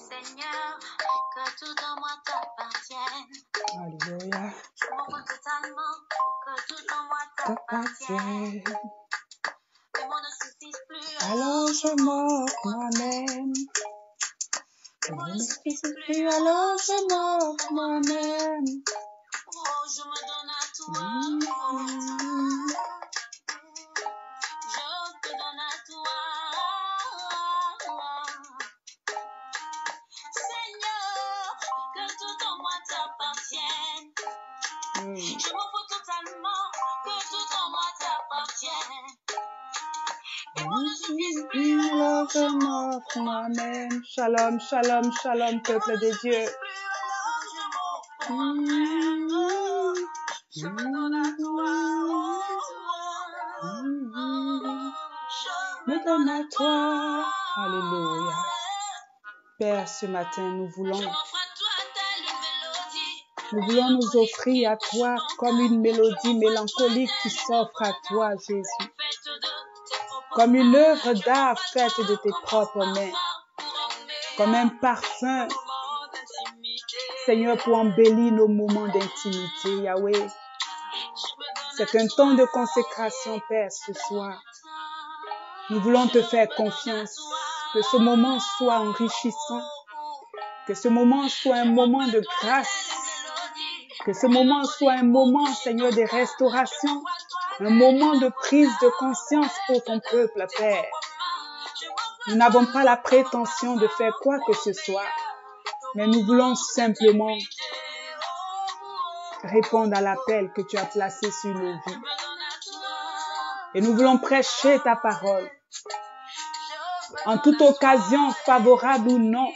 Seigneur, que tout en moi t'appartienne. Alléluia. Je m'en fous totalement, que tout en moi t'appartienne. Les mots ne suffisent plus, Alors je m'offre moi-même. les mots ne suffisent plus, Alors je m'offre moi-même. oh, je me donne à toi. Je te donne à toi. Seigneur, que tout en moi t'appartienne. Je m'en fous totalement, que tout en moi t'appartienne. Les mots ne suffisent plus, Alors je m'offre moi-même. Shalom, shalom, shalom, peuple de Dieu. Je me donne à toi. Me donne à toi. Alléluia. Père, ce matin, nous voulons nous offrir à toi comme une mélodie mélancolique qui s'offre à toi, Jésus. Comme une œuvre d'art faite de tes propres mains. Comme un parfum, Seigneur, pour embellir nos moments d'intimité, Yahweh. C'est un temps de consécration, Père, ce soir. Nous voulons te faire confiance. Que ce moment soit enrichissant. Que ce moment soit un moment de grâce. Que ce moment soit un moment, Seigneur, de restauration. Un moment de prise de conscience pour ton peuple, Père. Nous n'avons pas la prétention de faire quoi que ce soit. Mais nous voulons simplement répondre à l'appel que tu as placé sur nos vies. Et nous voulons prêcher ta parole. En toute occasion, favorable ou non.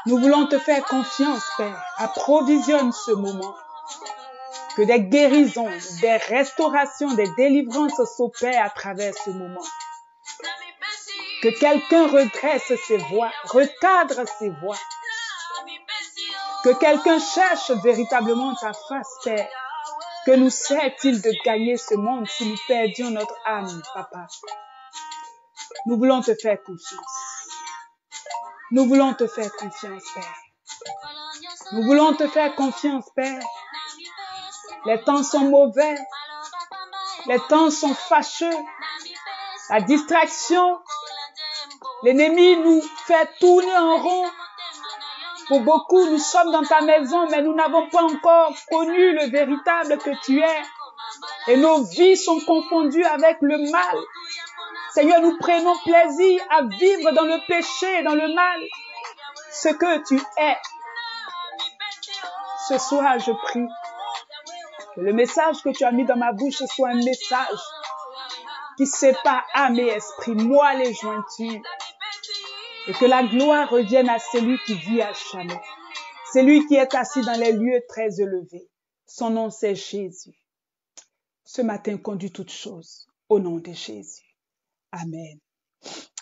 Nous voulons te faire confiance, Père. Approvisionne ce moment. Que des guérisons, des restaurations, des délivrances s'opèrent à travers ce moment. Que quelqu'un redresse ses voies, recadre ses voies. Que quelqu'un cherche véritablement ta face, Père. Que nous sert-il de gagner ce monde si nous perdions notre âme, Papa? Nous voulons te faire confiance. Nous voulons te faire confiance, Père. Nous voulons te faire confiance, Père. Les temps sont mauvais. Les temps sont fâcheux. La distraction, l'ennemi nous fait tourner en rond. Pour beaucoup, nous sommes dans ta maison, mais nous n'avons pas encore connu le véritable que tu es. Et nos vies sont confondues avec le mal. Seigneur, nous prenons plaisir à vivre dans le péché et dans le mal. Ce que tu es. Ce soir, je prie que le message que tu as mis dans ma bouche soit un message qui sépare âme et esprit, moelle et jointure. Et que la gloire revienne à celui qui vit à jamais. Celui qui est assis dans les lieux très élevés. Son nom, c'est Jésus. Ce matin, conduis toutes choses au nom de Jésus. Amen.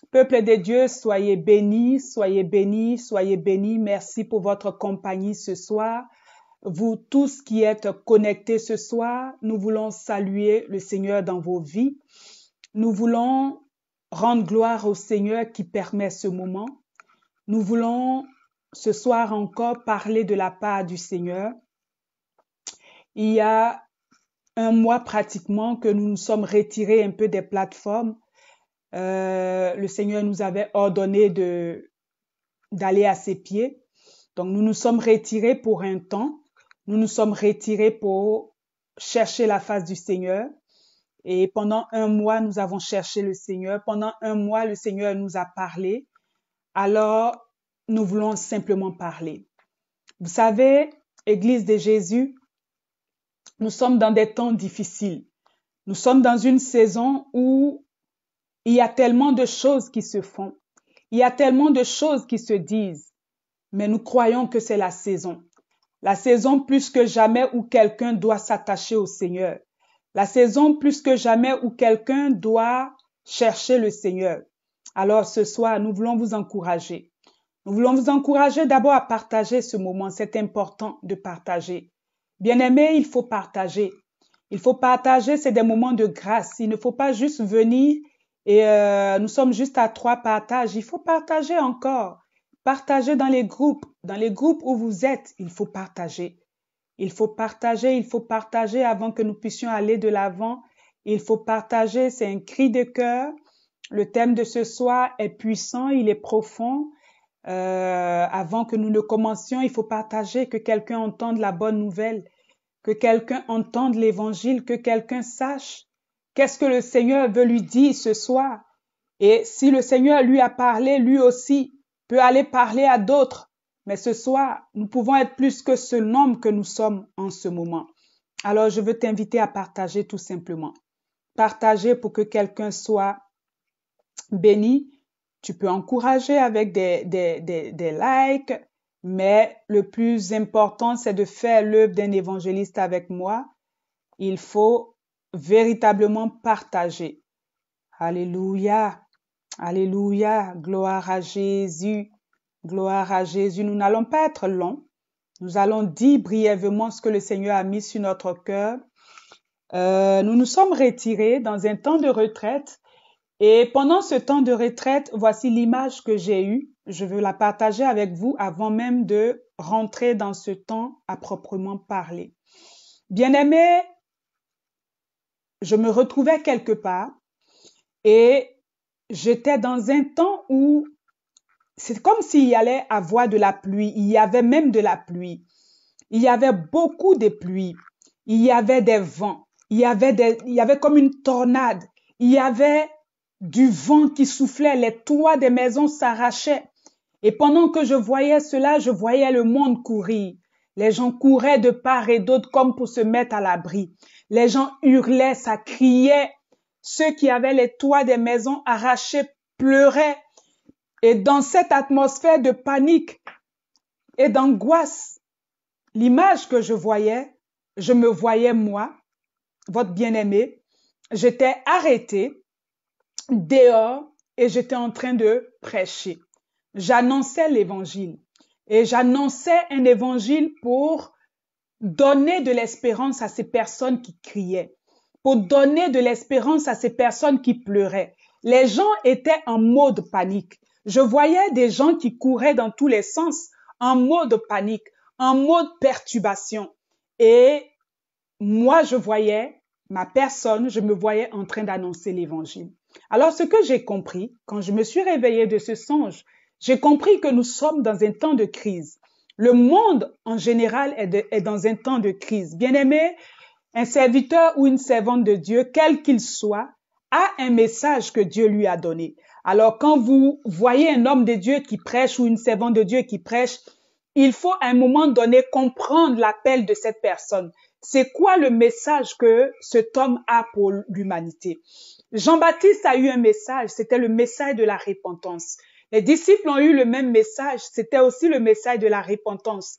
Peuple de Dieu, soyez bénis, soyez bénis, soyez bénis. Merci pour votre compagnie ce soir. Vous tous qui êtes connectés ce soir, nous voulons saluer le Seigneur dans vos vies. Nous voulons rendre gloire au Seigneur qui permet ce moment. Nous voulons ce soir encore parler de la part du Seigneur. Il y a un mois pratiquement que nous nous sommes retirés un peu des plateformes. Le Seigneur nous avait ordonné d'aller à ses pieds. Donc nous nous sommes retirés pour un temps. Nous nous sommes retirés pour chercher la face du Seigneur. Et pendant un mois, nous avons cherché le Seigneur. Pendant un mois, le Seigneur nous a parlé. Alors, nous voulons simplement parler. Vous savez, Église de Jésus, nous sommes dans des temps difficiles. Nous sommes dans une saison où il y a tellement de choses qui se font. Il y a tellement de choses qui se disent. Mais nous croyons que c'est la saison. La saison plus que jamais où quelqu'un doit s'attacher au Seigneur. La saison plus que jamais où quelqu'un doit chercher le Seigneur. Alors ce soir, nous voulons vous encourager. Nous voulons vous encourager d'abord à partager ce moment. C'est important de partager. Bien-aimés, il faut partager. Il faut partager, c'est des moments de grâce. Il ne faut pas juste venir et nous sommes juste à 3 partages. Il faut partager encore. Partager dans les groupes où vous êtes, il faut partager. Il faut partager avant que nous puissions aller de l'avant. Il faut partager, c'est un cri de cœur. Le thème de ce soir est puissant, il est profond. Avant que nous ne commencions, il faut partager, que quelqu'un entende la bonne nouvelle, que quelqu'un entende l'évangile, que quelqu'un sache qu'est-ce que le Seigneur veut lui dire ce soir. Et si le Seigneur lui a parlé, lui aussi peut aller parler à d'autres. Mais ce soir, nous pouvons être plus que ce nombre que nous sommes en ce moment. Alors, je veux t'inviter à partager tout simplement. Partager pour que quelqu'un soit béni. Tu peux encourager avec des likes, mais le plus important, c'est de faire l'œuvre d'un évangéliste avec moi. Il faut véritablement partager. Alléluia, alléluia, gloire à Jésus, gloire à Jésus. Nous n'allons pas être longs. Nous allons dire brièvement ce que le Seigneur a mis sur notre cœur. Nous nous sommes retirés dans un temps de retraite. Et pendant ce temps de retraite, voici l'image que j'ai eue. Je veux la partager avec vous avant même de rentrer dans ce temps à proprement parler. Bien-aimés, je me retrouvais quelque part et j'étais dans un temps où c'est comme s'il y allait avoir de la pluie. Il y avait même de la pluie. Il y avait beaucoup de pluie. Il y avait des vents. Il y avait comme une tornade. Il y avait du vent qui soufflait, les toits des maisons s'arrachaient. Et pendant que je voyais cela, je voyais le monde courir. Les gens couraient de part et d'autre comme pour se mettre à l'abri. Les gens hurlaient, ça criait. Ceux qui avaient les toits des maisons arrachés pleuraient. Et dans cette atmosphère de panique et d'angoisse, l'image que je me voyais moi, votre bien-aimé, j'étais arrêtée dehors et j'étais en train de prêcher. J'annonçais l'évangile et j'annonçais un évangile pour donner de l'espérance à ces personnes qui criaient, pour donner de l'espérance à ces personnes qui pleuraient. Les gens étaient en mode panique. Je voyais des gens qui couraient dans tous les sens, en mode panique, en mode perturbation. Et moi, je voyais ma personne, je me voyais en train d'annoncer l'évangile. Alors, ce que j'ai compris, quand je me suis réveillée de ce songe, j'ai compris que nous sommes dans un temps de crise. Le monde, en général, est dans un temps de crise. Bien-aimé, un serviteur ou une servante de Dieu, quel qu'il soit, a un message que Dieu lui a donné. Alors, quand vous voyez un homme de Dieu qui prêche ou une servante de Dieu qui prêche, il faut à un moment donné comprendre l'appel de cette personne. C'est quoi le message que cet homme a pour l'humanité? Jean-Baptiste a eu un message, c'était le message de la repentance. Les disciples ont eu le même message, c'était aussi le message de la repentance.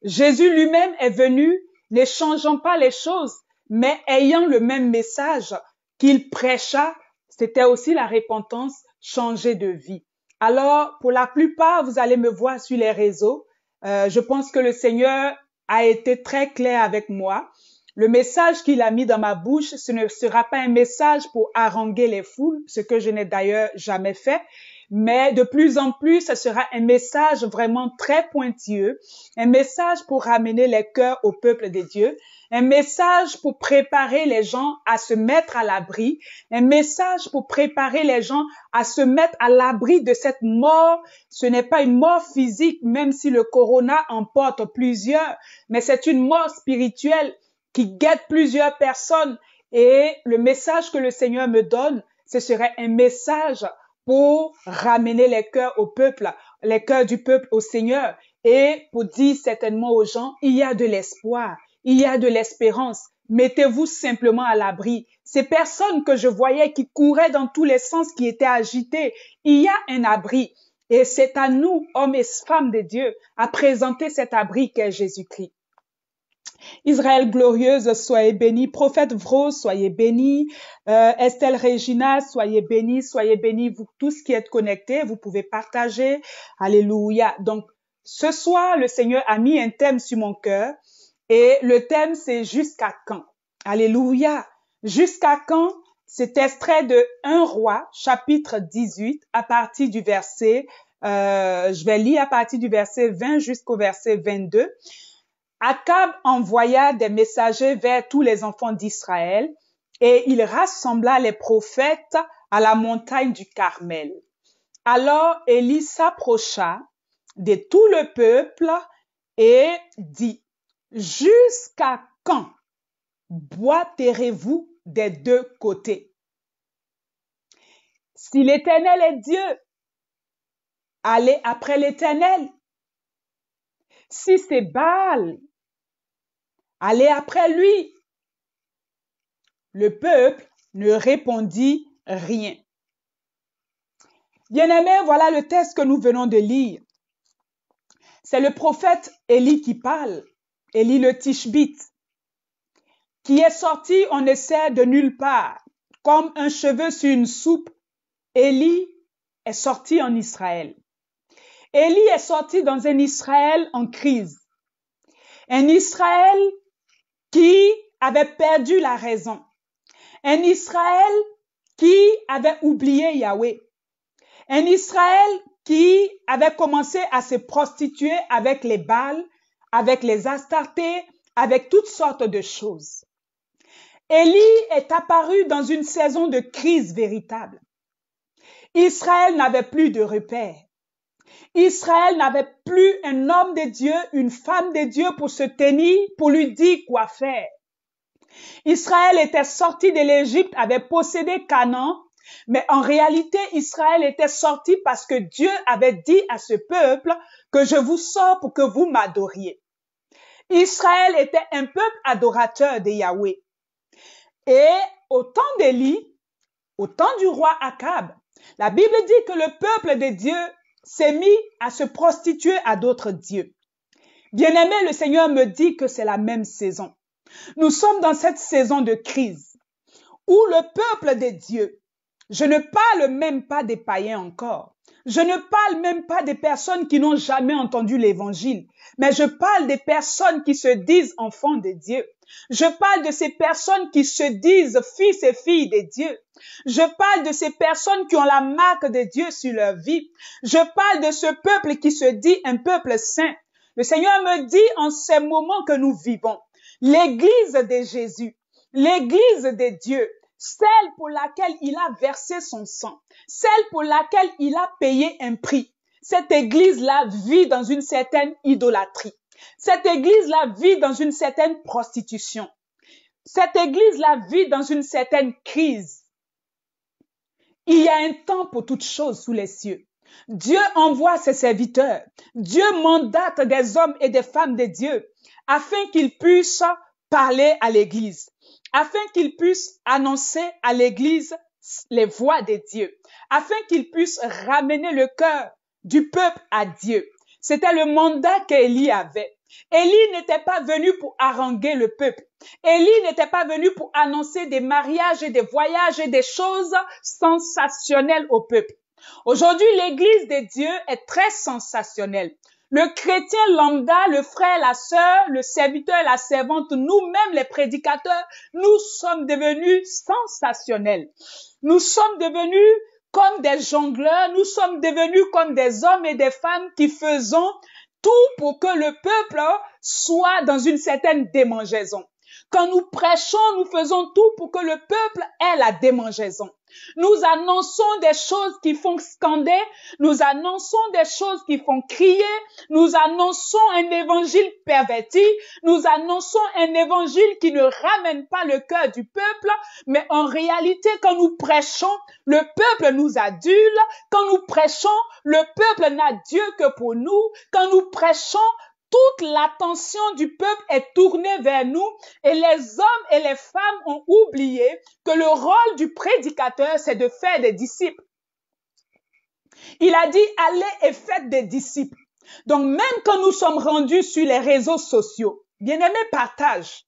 Jésus lui-même est venu, ne changeant pas les choses, mais ayant le même message qu'il prêcha, c'était aussi la repentance, changer de vie. Alors, pour la plupart, vous allez me voir sur les réseaux. Je pense que le Seigneur a été très clair avec moi. Le message qu'il a mis dans ma bouche, ce ne sera pas un message pour haranguer les foules, ce que je n'ai d'ailleurs jamais fait, mais de plus en plus, ce sera un message vraiment très pointilleux, un message pour ramener les cœurs au peuple de Dieu, un message pour préparer les gens à se mettre à l'abri, un message pour préparer les gens à se mettre à l'abri de cette mort. Ce n'est pas une mort physique, même si le corona emporte plusieurs, mais c'est une mort spirituelle qui guette plusieurs personnes Et le message que le Seigneur me donne, ce serait un message pour ramener les cœurs au peuple, les cœurs du peuple au Seigneur, et pour dire certainement aux gens, il y a de l'espoir, il y a de l'espérance. Mettez-vous simplement à l'abri. Ces personnes que je voyais qui couraient dans tous les sens, qui étaient agitées, il y a un abri. Et c'est à nous, hommes et femmes de Dieu, à présenter cet abri qu'est Jésus-Christ. Israël glorieuse, soyez bénis. Prophète Vros, soyez bénis. Estelle Regina, soyez bénis. Vous tous qui êtes connectés, vous pouvez partager. Alléluia. Donc, ce soir, le Seigneur a mis un thème sur mon cœur et le thème, c'est jusqu'à quand? Alléluia. Jusqu'à quand? C'est extrait de 1 Roi, chapitre 18, à partir du verset, je vais lire à partir du verset 20 jusqu'au verset 22. Akab envoya des messagers vers tous les enfants d'Israël et il rassembla les prophètes à la montagne du Carmel. Alors Élie s'approcha de tout le peuple et dit, « Jusqu'à quand boiterez-vous des deux côtés? Si l'Éternel est Dieu, allez après l'Éternel. Si c'est Baal, allez après lui. » Le peuple ne répondit rien. Bien-aimés, voilà le texte que nous venons de lire. C'est le prophète Élie qui parle, Élie le Tishbite, qui est sorti, on ne sait de nulle part, comme un cheveu sur une soupe. Élie est sorti en Israël. Élie est sorti dans un Israël en crise. Un Israël qui avait perdu la raison. Un Israël qui avait oublié Yahweh. Un Israël qui avait commencé à se prostituer avec les Baals, avec les Astartés, avec toutes sortes de choses. Élie est apparu dans une saison de crise véritable. Israël n'avait plus de repères. Israël n'avait plus un homme de Dieu, une femme de Dieu pour se tenir, pour lui dire quoi faire. Israël était sorti de l'Égypte, avait possédé Canaan, mais en réalité, Israël était sorti parce que Dieu avait dit à ce peuple que je vous sors pour que vous m'adoriez. Israël était un peuple adorateur de Yahweh. Et au temps d'Élie, au temps du roi Akab, la Bible dit que le peuple de Dieu s'est mis à se prostituer à d'autres dieux. Bien-aimé, le Seigneur me dit que c'est la même saison. Nous sommes dans cette saison de crise où le peuple de Dieu, je ne parle même pas des païens encore, je ne parle même pas des personnes qui n'ont jamais entendu l'évangile, mais je parle des personnes qui se disent enfants de Dieu. Je parle de ces personnes qui se disent fils et filles de Dieu. Je parle de ces personnes qui ont la marque de Dieu sur leur vie. Je parle de ce peuple qui se dit un peuple saint. Le Seigneur me dit en ces moments que nous vivons, l'Église de Jésus, l'Église de Dieu, celle pour laquelle il a versé son sang, celle pour laquelle il a payé un prix. Cette Église-là vit dans une certaine idolâtrie. Cette Église-là vit dans une certaine prostitution. Cette Église-là vit dans une certaine crise. Il y a un temps pour toutes choses sous les cieux. Dieu envoie ses serviteurs. Dieu mandate des hommes et des femmes de Dieu afin qu'ils puissent parler à l'Église, afin qu'ils puissent annoncer à l'Église les voies de Dieu, afin qu'ils puissent ramener le cœur du peuple à Dieu. C'était le mandat qu'Élie avait. Élie n'était pas venu pour haranguer le peuple. Élie n'était pas venu pour annoncer des mariages et des voyages et des choses sensationnelles au peuple. Aujourd'hui, l'Église de Dieu est très sensationnelle. Le chrétien lambda, le frère, la sœur, le serviteur, la servante, nous-mêmes les prédicateurs, nous sommes devenus sensationnels. Nous sommes devenus comme des jongleurs, nous sommes devenus comme des hommes et des femmes qui faisons tout pour que le peuple soit dans une certaine démangeaison. Quand nous prêchons, nous faisons tout pour que le peuple ait la démangeaison. Nous annonçons des choses qui font scander, nous annonçons des choses qui font crier, nous annonçons un évangile perverti, nous annonçons un évangile qui ne ramène pas le cœur du peuple, mais en réalité, quand nous prêchons, le peuple nous adule, quand nous prêchons, le peuple n'a Dieu que pour nous, quand nous prêchons, toute l'attention du peuple est tournée vers nous et les hommes et les femmes ont oublié que le rôle du prédicateur, c'est de faire des disciples. Il a dit, allez et faites des disciples. Donc, même quand nous sommes rendus sur les réseaux sociaux, bien-aimé, partage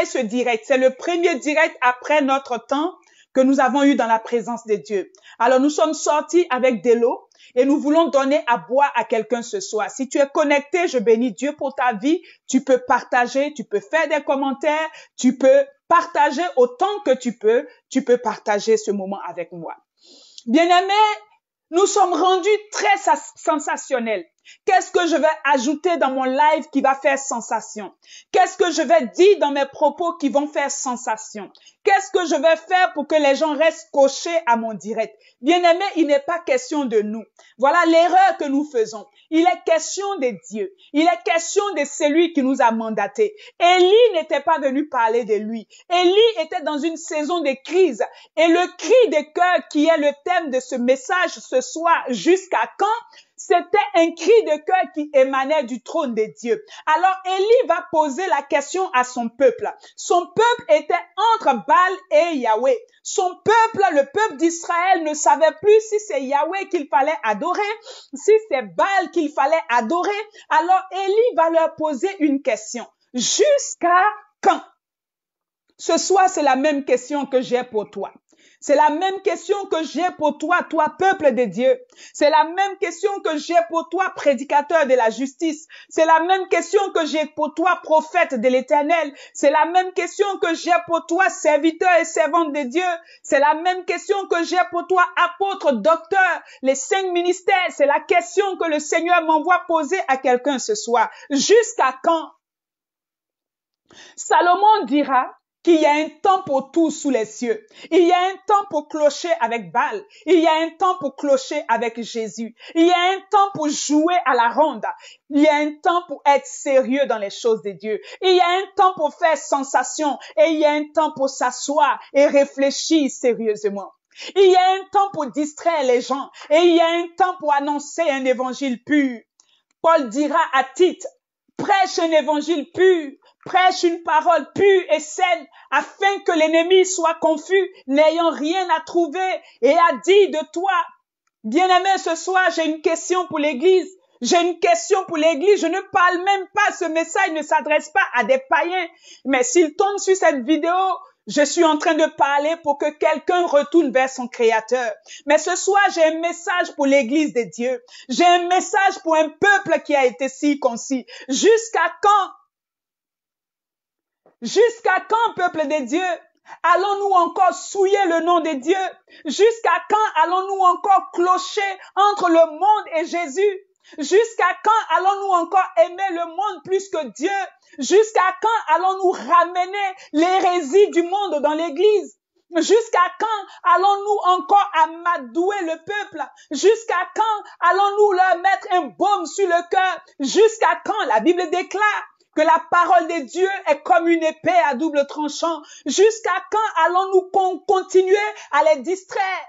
ce direct. C'est le premier direct après notre temps que nous avons eu dans la présence de Dieu. Alors, nous sommes sortis avec de l'eau et nous voulons donner à boire à quelqu'un ce soir. Si tu es connecté, je bénis Dieu pour ta vie. Tu peux partager, tu peux faire des commentaires, tu peux partager autant que tu peux partager ce moment avec moi. Bien-aimés, nous sommes rendus très sensationnels. Qu'est-ce que je vais ajouter dans mon live qui va faire sensation? Qu'est-ce que je vais dire dans mes propos qui vont faire sensation? Qu'est-ce que je vais faire pour que les gens restent scotchés à mon direct? Bien-aimé, il n'est pas question de nous. Voilà l'erreur que nous faisons. Il est question de Dieu. Il est question de celui qui nous a mandatés. Élie n'était pas venu parler de lui. Élie était dans une saison de crise. Et le cri de cœur qui est le thème de ce message ce soir, jusqu'à quand? C'était un cri de cœur qui émanait du trône de Dieu. Alors Élie va poser la question à son peuple. Son peuple était entre Baal et Yahweh. Son peuple, le peuple d'Israël, ne savait plus si c'est Yahweh qu'il fallait adorer, si c'est Baal qu'il fallait adorer. Alors Élie va leur poser une question. Jusqu'à quand? Ce soir, c'est la même question que j'ai pour toi. C'est la même question que j'ai pour toi, toi, peuple de Dieu. C'est la même question que j'ai pour toi, prédicateur de la justice. C'est la même question que j'ai pour toi, prophète de l'Éternel. C'est la même question que j'ai pour toi, serviteur et servante de Dieu. C'est la même question que j'ai pour toi, apôtre, docteur, les 5 ministères. C'est la question que le Seigneur m'envoie poser à quelqu'un ce soir. Jusqu'à quand? Salomon dira qu'il y a un temps pour tout sous les cieux. Il y a un temps pour clocher avec Baal. Il y a un temps pour clocher avec Jésus. Il y a un temps pour jouer à la ronde. Il y a un temps pour être sérieux dans les choses de Dieu. Il y a un temps pour faire sensation. Et il y a un temps pour s'asseoir et réfléchir sérieusement. Il y a un temps pour distraire les gens. Et il y a un temps pour annoncer un évangile pur. Paul dira à Tite, prêche un évangile pur. Prêche une parole pure et saine afin que l'ennemi soit confus, n'ayant rien à trouver et à dire de toi. Bien-aimé, ce soir, j'ai une question pour l'Église. J'ai une question pour l'Église. Je ne parle même pas, ce message ne s'adresse pas à des païens. Mais s'ils tombent sur cette vidéo, je suis en train de parler pour que quelqu'un retourne vers son Créateur. Mais ce soir, j'ai un message pour l'Église de Dieu. J'ai un message pour un peuple qui a été circoncis. Jusqu'à quand? Jusqu'à quand, peuple de Dieu, allons-nous encore souiller le nom de Dieu? Jusqu'à quand allons-nous encore clocher entre le monde et Jésus? Jusqu'à quand allons-nous encore aimer le monde plus que Dieu? Jusqu'à quand allons-nous ramener l'hérésie du monde dans l'Église? Jusqu'à quand allons-nous encore amadouer le peuple? Jusqu'à quand allons-nous leur mettre un baume sur le cœur? Jusqu'à quand? La Bible déclare que la parole de Dieu est comme une épée à double tranchant. Jusqu'à quand allons-nous continuer à les distraire?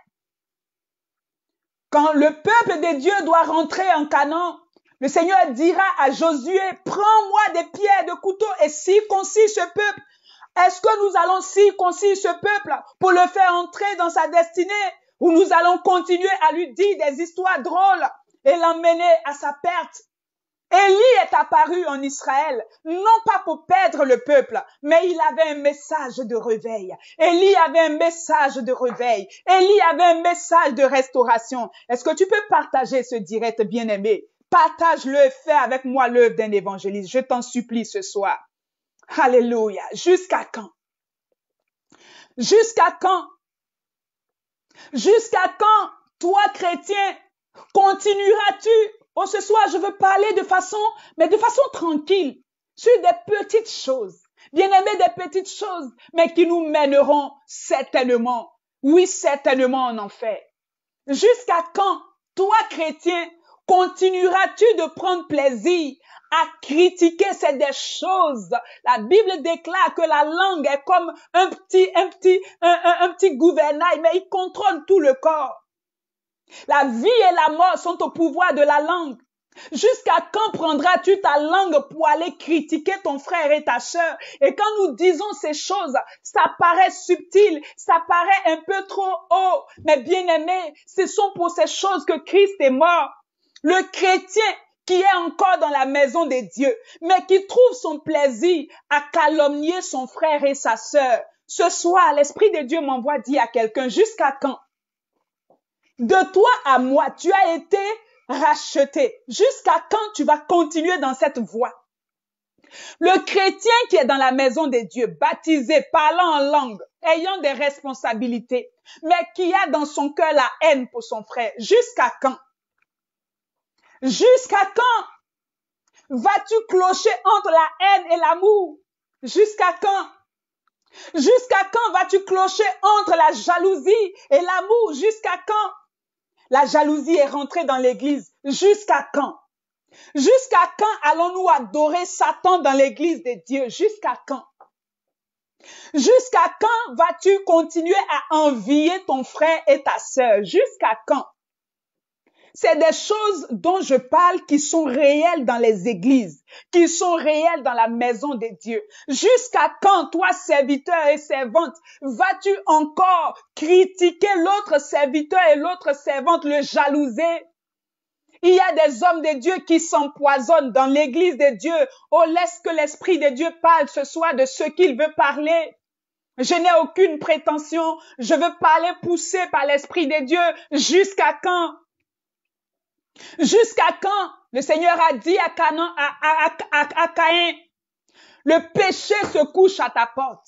Quand le peuple de Dieu doit rentrer en Canaan, le Seigneur dira à Josué, prends-moi des pierres de couteau et circoncis ce peuple. Est-ce que nous allons circoncire ce peuple pour le faire entrer dans sa destinée, ou nous allons continuer à lui dire des histoires drôles et l'emmener à sa perte? Élie est apparu en Israël, non pas pour perdre le peuple, mais il avait un message de réveil. Élie avait un message de réveil. Élie avait un message de restauration. Est-ce que tu peux partager ce direct, bien-aimé? Partage-le et fais avec moi l'œuvre d'un évangéliste. Je t'en supplie ce soir. Alléluia. Jusqu'à quand? Jusqu'à quand? Jusqu'à quand, toi, chrétien, continueras-tu? Oh, ce soir, je veux parler de façon tranquille, sur des petites choses. Bien-aimés, des petites choses, mais qui nous mèneront certainement Oui, certainement en enfer. Jusqu'à quand, toi chrétien, continueras-tu de prendre plaisir à critiquer des choses? La Bible déclare que la langue est comme un petit gouvernail, mais il contrôle tout le corps. La vie et la mort sont au pouvoir de la langue. Jusqu'à quand prendras-tu ta langue pour aller critiquer ton frère et ta sœur? Et quand nous disons ces choses, ça paraît subtil, ça paraît un peu trop haut. Mais bien aimé, ce sont pour ces choses que Christ est mort. Le chrétien qui est encore dans la maison des dieux, mais qui trouve son plaisir à calomnier son frère et sa sœur. Ce soir, l'Esprit de Dieu m'envoie dire à quelqu'un, jusqu'à quand? De toi à moi, tu as été racheté. Jusqu'à quand tu vas continuer dans cette voie? Le chrétien qui est dans la maison des dieux, baptisé, parlant en langue, ayant des responsabilités, mais qui a dans son cœur la haine pour son frère, jusqu'à quand? Jusqu'à quand vas-tu clocher entre la haine et l'amour? Jusqu'à quand? Jusqu'à quand vas-tu clocher entre la jalousie et l'amour? Jusqu'à quand? La jalousie est rentrée dans l'église. Jusqu'à quand? Jusqu'à quand allons-nous adorer Satan dans l'église des dieux? Jusqu'à quand? Jusqu'à quand vas-tu continuer à envier ton frère et ta sœur? Jusqu'à quand? C'est des choses dont je parle qui sont réelles dans les églises, qui sont réelles dans la maison des dieux. Jusqu'à quand, toi, serviteur et servante, vas-tu encore critiquer l'autre serviteur et l'autre servante, le jalouser? Il y a des hommes de Dieu qui s'empoisonnent dans l'église de Dieu. Oh, laisse que l'Esprit de Dieu parle ce soir de ce qu'il veut parler. Je n'ai aucune prétention. Je veux parler poussé par l'Esprit de Dieu. Jusqu'à quand? Jusqu'à quand? Le Seigneur a dit à Caïn, le péché se couche à ta porte.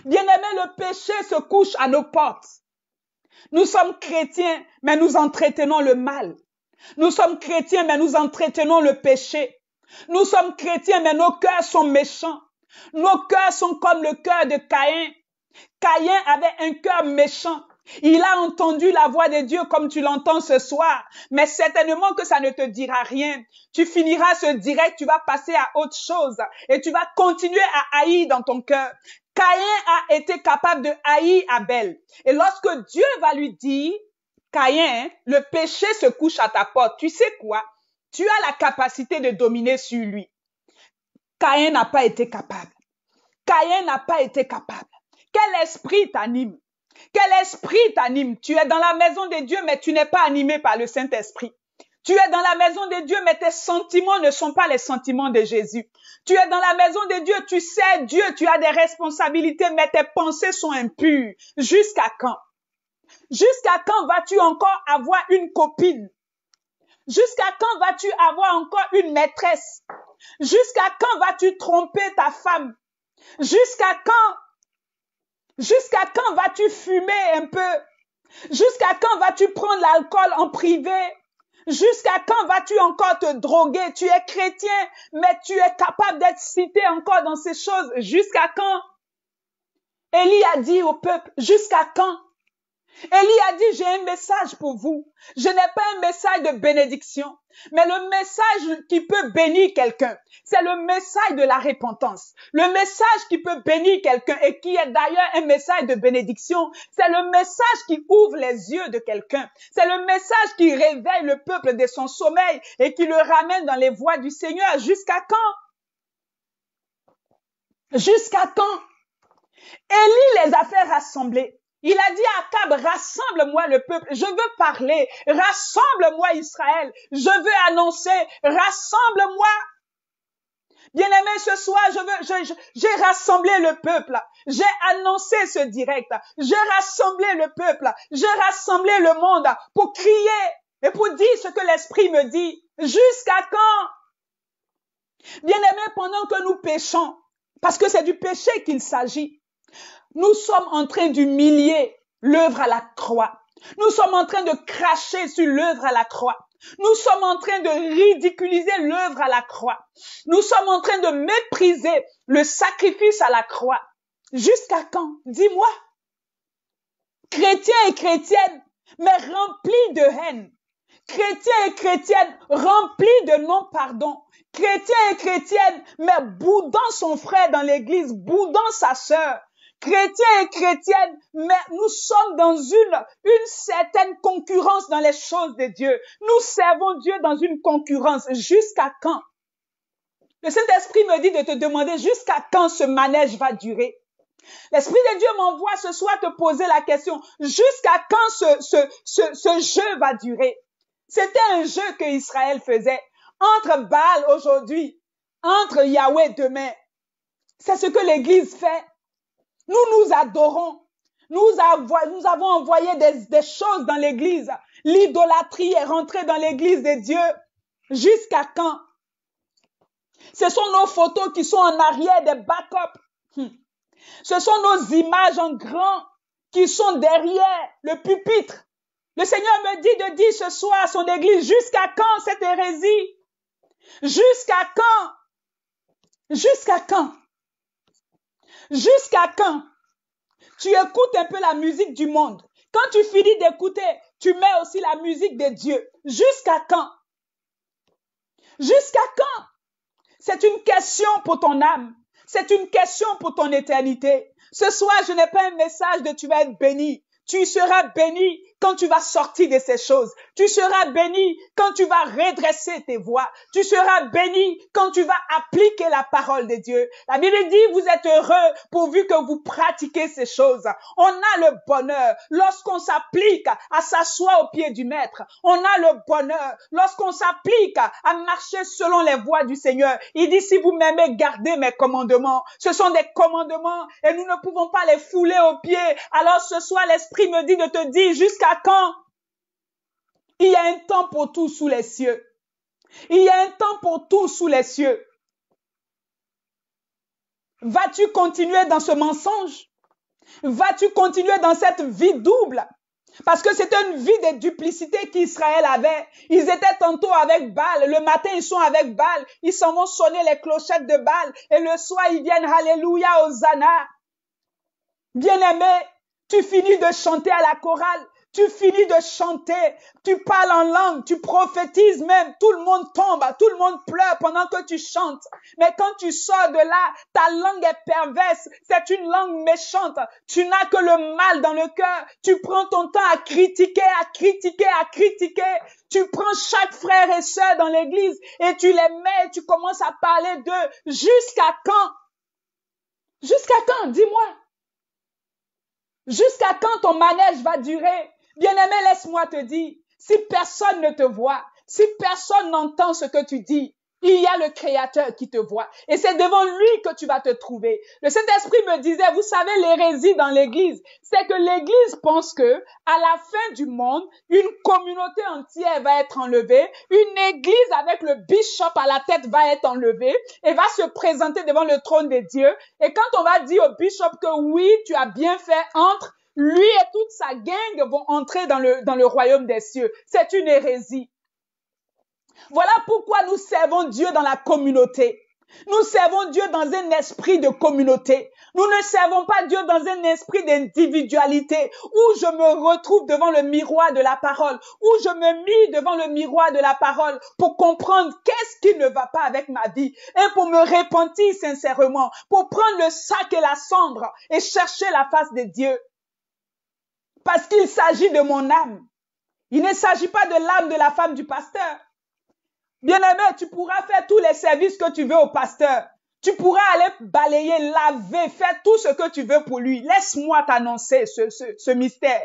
Bien-aimé, le péché se couche à nos portes. Nous sommes chrétiens, mais nous entretenons le mal. Nous sommes chrétiens, mais nous entretenons le péché. Nous sommes chrétiens, mais nos cœurs sont méchants. Nos cœurs sont comme le cœur de Caïn. Caïn avait un cœur méchant. Il a entendu la voix de Dieu comme tu l'entends ce soir, mais certainement que ça ne te dira rien. Tu finiras ce direct, tu vas passer à autre chose et tu vas continuer à haïr dans ton cœur. Caïn a été capable de haïr Abel. Et lorsque Dieu va lui dire, Caïn, le péché se couche à ta porte, tu sais quoi? Tu as la capacité de dominer sur lui. Caïn n'a pas été capable. Caïn n'a pas été capable. Quel esprit t'anime? Quel esprit t'anime? Tu es dans la maison de Dieu, mais tu n'es pas animé par le Saint-Esprit. Tu es dans la maison de Dieu, mais tes sentiments ne sont pas les sentiments de Jésus. Tu es dans la maison de Dieu, tu sais Dieu, tu as des responsabilités, mais tes pensées sont impures. Jusqu'à quand? Jusqu'à quand vas-tu encore avoir une copine? Jusqu'à quand vas-tu avoir encore une maîtresse? Jusqu'à quand vas-tu tromper ta femme? Jusqu'à quand? Jusqu'à quand vas-tu fumer un peu? Jusqu'à quand vas-tu prendre l'alcool en privé? Jusqu'à quand vas-tu encore te droguer? Tu es chrétien, mais tu es capable d'être cité encore dans ces choses. Jusqu'à quand? Élie a dit au peuple, jusqu'à quand? Élie a dit, j'ai un message pour vous. Je n'ai pas un message de bénédiction, mais le message qui peut bénir quelqu'un, c'est le message de la repentance. Le message qui peut bénir quelqu'un et qui est d'ailleurs un message de bénédiction, c'est le message qui ouvre les yeux de quelqu'un. C'est le message qui réveille le peuple de son sommeil et qui le ramène dans les voies du Seigneur. Jusqu'à quand? Jusqu'à quand? Élie les a fait rassembler. Il a dit à Akab, rassemble-moi le peuple, je veux parler, rassemble-moi Israël, je veux annoncer, rassemble-moi. Bien-aimé, ce soir, j'ai rassemblé le peuple, j'ai annoncé ce direct, j'ai rassemblé le peuple, j'ai rassemblé le monde pour crier et pour dire ce que l'Esprit me dit. Jusqu'à quand? Bien-aimé, pendant que nous péchons, parce que c'est du péché qu'il s'agit, nous sommes en train d'humilier l'œuvre à la croix. Nous sommes en train de cracher sur l'œuvre à la croix. Nous sommes en train de ridiculiser l'œuvre à la croix. Nous sommes en train de mépriser le sacrifice à la croix. Jusqu'à quand? Dis-moi. chrétiens et chrétiennes, mais remplis de haine. Chrétiens et chrétiennes remplis de non-pardon. Chrétiens et chrétiennes, mais boudant son frère dans l'église, boudant sa sœur. Chrétiens et chrétiennes, mais nous sommes dans une certaine concurrence dans les choses de Dieu. Nous servons Dieu dans une concurrence. Jusqu'à quand? Le Saint-Esprit me dit de te demander jusqu'à quand ce manège va durer. L'Esprit de Dieu m'envoie ce soir te poser la question, jusqu'à quand ce jeu va durer? C'était un jeu que Israël faisait entre Baal aujourd'hui, entre Yahweh demain. C'est ce que l'Église fait. Nous adorons. Nous avons envoyé des choses dans l'Église. L'idolâtrie est rentrée dans l'Église de Dieu. Jusqu'à quand? Ce sont nos photos qui sont en arrière des backups. Ce sont nos images en grand qui sont derrière le pupitre. Le Seigneur me dit de dire ce soir à son église, jusqu'à quand cette hérésie? Jusqu'à quand? Jusqu'à quand? Jusqu'à quand? Tu écoutes un peu la musique du monde. Quand tu finis d'écouter, tu mets aussi la musique de Dieu. Jusqu'à quand? Jusqu'à quand? C'est une question pour ton âme. C'est une question pour ton éternité. Ce soir, je n'ai pas un message de tu vas être béni. Tu seras béni quand tu vas sortir de ces choses. Tu seras béni quand tu vas redresser tes voies. Tu seras béni quand tu vas appliquer la parole de Dieu. La Bible dit, vous êtes heureux pourvu que vous pratiquez ces choses. On a le bonheur lorsqu'on s'applique à s'asseoir au pied du Maître. On a le bonheur lorsqu'on s'applique à marcher selon les voies du Seigneur. Il dit, si vous m'aimez, gardez mes commandements. Ce sont des commandements et nous ne pouvons pas les fouler aux pieds. Alors ce soir, l'Esprit me dit de te dire, jusqu'à quand? Il y a un temps pour tout sous les cieux. Il y a un temps pour tout sous les cieux. Vas-tu continuer dans ce mensonge? Vas-tu continuer dans cette vie double? Parce que c'était une vie de duplicité qu'Israël avait. Ils étaient tantôt avec Baal. Le matin, ils sont avec Baal. Ils s'en vont sonner les clochettes de Baal. Et le soir, ils viennent Alléluia, Hosanna. Bien-aimé, tu finis de chanter à la chorale. Tu finis de chanter, tu parles en langue, tu prophétises même, tout le monde tombe, tout le monde pleure pendant que tu chantes. Mais quand tu sors de là, ta langue est perverse, c'est une langue méchante. Tu n'as que le mal dans le cœur. Tu prends ton temps à critiquer, à critiquer, à critiquer. Tu prends chaque frère et sœur dans l'église et tu les mets et tu commences à parler d'eux. Jusqu'à quand? Jusqu'à quand? Dis-moi. Jusqu'à quand ton manège va durer? Bien-aimé, laisse-moi te dire, si personne ne te voit, si personne n'entend ce que tu dis, il y a le Créateur qui te voit. Et c'est devant lui que tu vas te trouver. Le Saint-Esprit me disait, vous savez, l'hérésie dans l'Église, c'est que l'Église pense que, à la fin du monde, une communauté entière va être enlevée, une Église avec le bishop à la tête va être enlevée et va se présenter devant le trône de Dieu. Et quand on va dire au bishop que oui, tu as bien fait, entre, lui et toute sa gang vont entrer dans le royaume des cieux. C'est une hérésie. Voilà pourquoi nous servons Dieu dans la communauté. Nous servons Dieu dans un esprit de communauté. Nous ne servons pas Dieu dans un esprit d'individualité où je me retrouve devant le miroir de la parole, où je me mis devant le miroir de la parole pour comprendre qu'est-ce qui ne va pas avec ma vie et pour me repentir sincèrement, pour prendre le sac et la cendre et chercher la face de Dieu. Parce qu'il s'agit de mon âme. Il ne s'agit pas de l'âme de la femme du pasteur. Bien-aimé, tu pourras faire tous les services que tu veux au pasteur. Tu pourras aller balayer, laver, faire tout ce que tu veux pour lui. Laisse-moi t'annoncer ce mystère.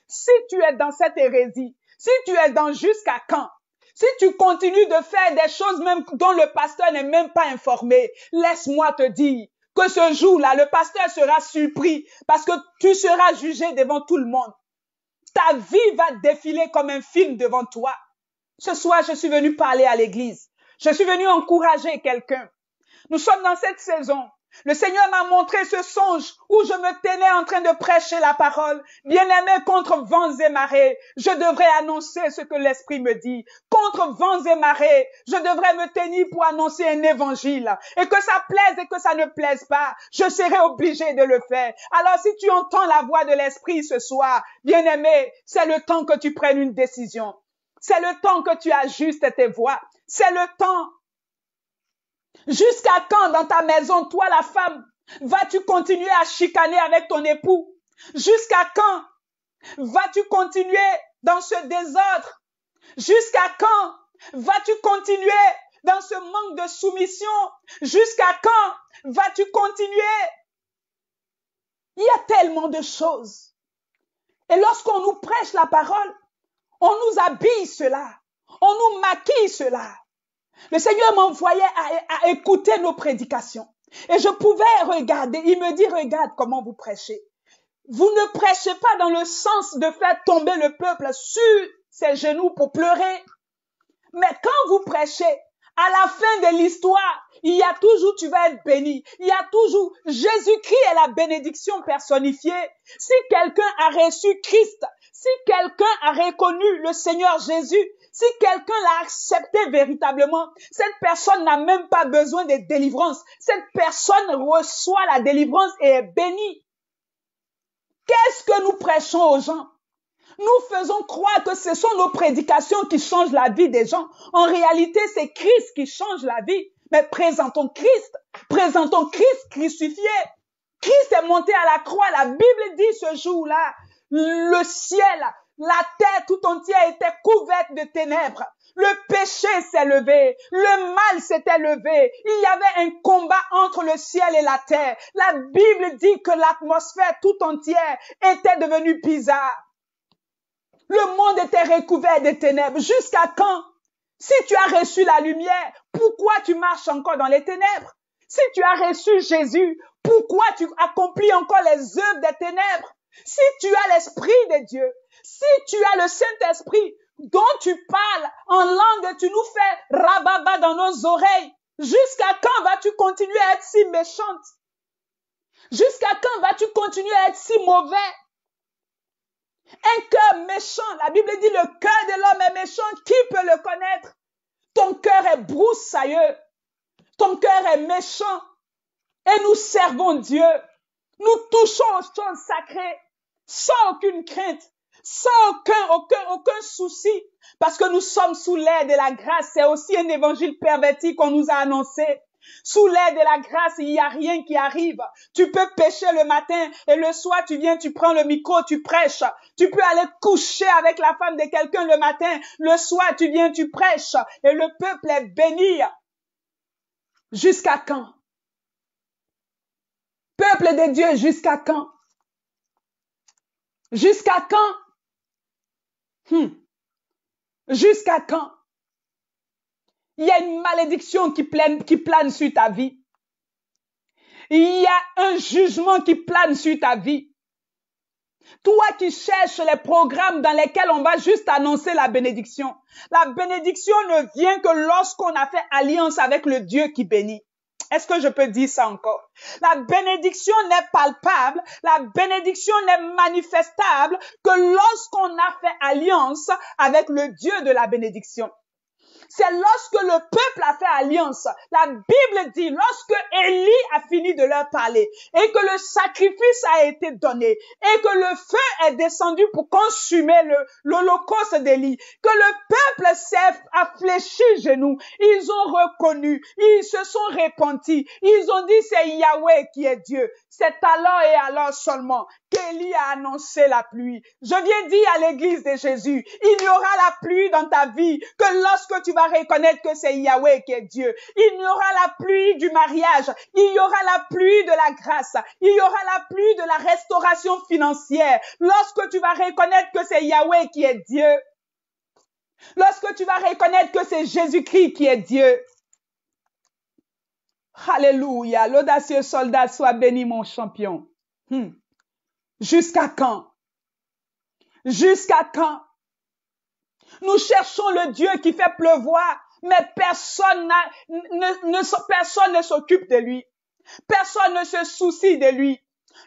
Si tu es dans cette hérésie, si tu es dans jusqu'à quand, si tu continues de faire des choses même dont le pasteur n'est même pas informé, laisse-moi te dire que ce jour-là, le pasteur sera surpris parce que tu seras jugé devant tout le monde. Ta vie va défiler comme un film devant toi. Ce soir, je suis venu parler à l'église. Je suis venu encourager quelqu'un. Nous sommes dans cette saison. Le Seigneur m'a montré ce songe où je me tenais en train de prêcher la parole. Bien-aimé, contre vents et marées, je devrais annoncer ce que l'Esprit me dit. Contre vents et marées, je devrais me tenir pour annoncer un évangile. Et que ça plaise et que ça ne plaise pas, je serai obligé de le faire. Alors si tu entends la voix de l'Esprit ce soir, bien-aimé, c'est le temps que tu prennes une décision. C'est le temps que tu ajustes tes voix. C'est le temps. Jusqu'à quand dans ta maison, toi la femme, vas-tu continuer à chicaner avec ton époux? Jusqu'à quand vas-tu continuer dans ce désordre? Jusqu'à quand vas-tu continuer dans ce manque de soumission? Jusqu'à quand vas-tu continuer? Il y a tellement de choses. Et lorsqu'on nous prêche la parole, on nous habille cela. On nous maquille cela. Le Seigneur m'envoyait à écouter nos prédications. Et je pouvais regarder. Il me dit, regarde comment vous prêchez. Vous ne prêchez pas dans le sens de faire tomber le peuple sur ses genoux pour pleurer. Mais quand vous prêchez, à la fin de l'histoire, il y a toujours, tu vas être béni. Il y a toujours, Jésus-Christ est la bénédiction personnifiée. Si quelqu'un a reçu Christ, si quelqu'un a reconnu le Seigneur Jésus, si quelqu'un l'a accepté véritablement, cette personne n'a même pas besoin de délivrance. Cette personne reçoit la délivrance et est bénie. Qu'est-ce que nous prêchons aux gens? Nous faisons croire que ce sont nos prédications qui changent la vie des gens. En réalité, c'est Christ qui change la vie. Mais présentons Christ crucifié. Christ est monté à la croix. La Bible dit ce jour-là, le ciel, la terre tout entière était couverte de ténèbres. Le péché s'est levé, le mal s'était levé. Il y avait un combat entre le ciel et la terre. La Bible dit que l'atmosphère tout entière était devenue bizarre. Le monde était recouvert de ténèbres. Jusqu'à quand? Si tu as reçu la lumière, pourquoi tu marches encore dans les ténèbres? Si tu as reçu Jésus, pourquoi tu accomplis encore les œuvres des ténèbres? Si tu as l'Esprit de Dieu, si tu as le Saint-Esprit dont tu parles en langue, tu nous fais rababa dans nos oreilles. Jusqu'à quand vas-tu continuer à être si méchante? Jusqu'à quand vas-tu continuer à être si mauvais? Un cœur méchant, la Bible dit le cœur de l'homme est méchant, qui peut le connaître? Ton cœur est broussailleux, ton cœur est méchant et nous servons Dieu. Nous touchons aux choses sacrées sans aucune crainte, sans aucun souci, parce que nous sommes sous l'aide de la grâce. C'est aussi un évangile perverti qu'on nous a annoncé. Sous l'aide de la grâce, il n'y a rien qui arrive. Tu peux pécher le matin et le soir, tu viens, tu prends le micro, tu prêches. Tu peux aller coucher avec la femme de quelqu'un le matin. Le soir, tu viens, tu prêches. Et le peuple est béni. Jusqu'à quand? Peuple de Dieu, jusqu'à quand? Jusqu'à quand? Jusqu'à quand? Il y a une malédiction qui plane sur ta vie. Il y a un jugement qui plane sur ta vie. Toi qui cherches les programmes dans lesquels on va juste annoncer la bénédiction. La bénédiction ne vient que lorsqu'on a fait alliance avec le Dieu qui bénit. Est-ce que je peux dire ça encore? La bénédiction n'est palpable, la bénédiction n'est manifestable que lorsqu'on a fait alliance avec le Dieu de la bénédiction. C'est lorsque le peuple a fait alliance. La Bible dit, lorsque Élie a fini de leur parler et que le sacrifice a été donné et que le feu est descendu pour consumer l'holocauste d'Élie, que le peuple s'est affléchi genoux, ils ont reconnu, ils se sont repentis, ils ont dit c'est Yahweh qui est Dieu. C'est alors et alors seulement qu'Élie a annoncé la pluie. Je viens dire à l'église de Jésus, il y aura la pluie dans ta vie que lorsque tu vas reconnaître que c'est Yahweh qui est Dieu. Il y aura la pluie du mariage, il y aura la pluie de la grâce, il y aura la pluie de la restauration financière. Lorsque tu vas reconnaître que c'est Yahweh qui est Dieu. Lorsque tu vas reconnaître que c'est Jésus-Christ qui est Dieu. Alléluia, l'audacieux soldat soit béni mon champion. Jusqu'à quand? Jusqu'à quand? Nous cherchons le Dieu qui fait pleuvoir, mais personne ne s'occupe de lui. Personne ne se soucie de lui.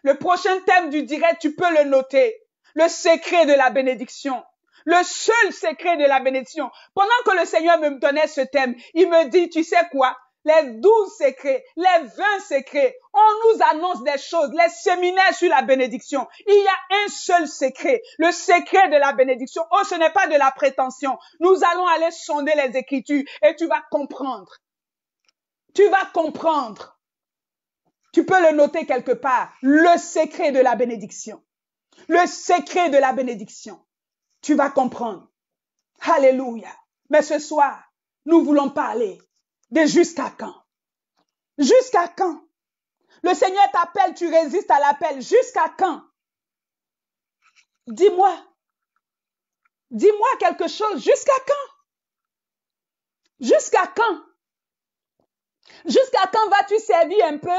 Le prochain thème du direct, tu peux le noter. Le secret de la bénédiction. Le seul secret de la bénédiction. Pendant que le Seigneur me donnait ce thème, il me dit, tu sais quoi? Les 12 secrets, les 20 secrets, on nous annonce des choses, les séminaires sur la bénédiction. Il y a un seul secret, le secret de la bénédiction. Oh, ce n'est pas de la prétention. Nous allons aller sonder les Écritures et tu vas comprendre. Tu vas comprendre. Tu peux le noter quelque part. Le secret de la bénédiction. Le secret de la bénédiction. Tu vas comprendre. Alléluia. Mais ce soir, nous voulons parler de jusqu'à quand. Jusqu'à quand? Le Seigneur t'appelle, tu résistes à l'appel. Jusqu'à quand? Dis-moi. Dis-moi quelque chose. Jusqu'à quand? Jusqu'à quand? Jusqu'à quand vas-tu servir un peu?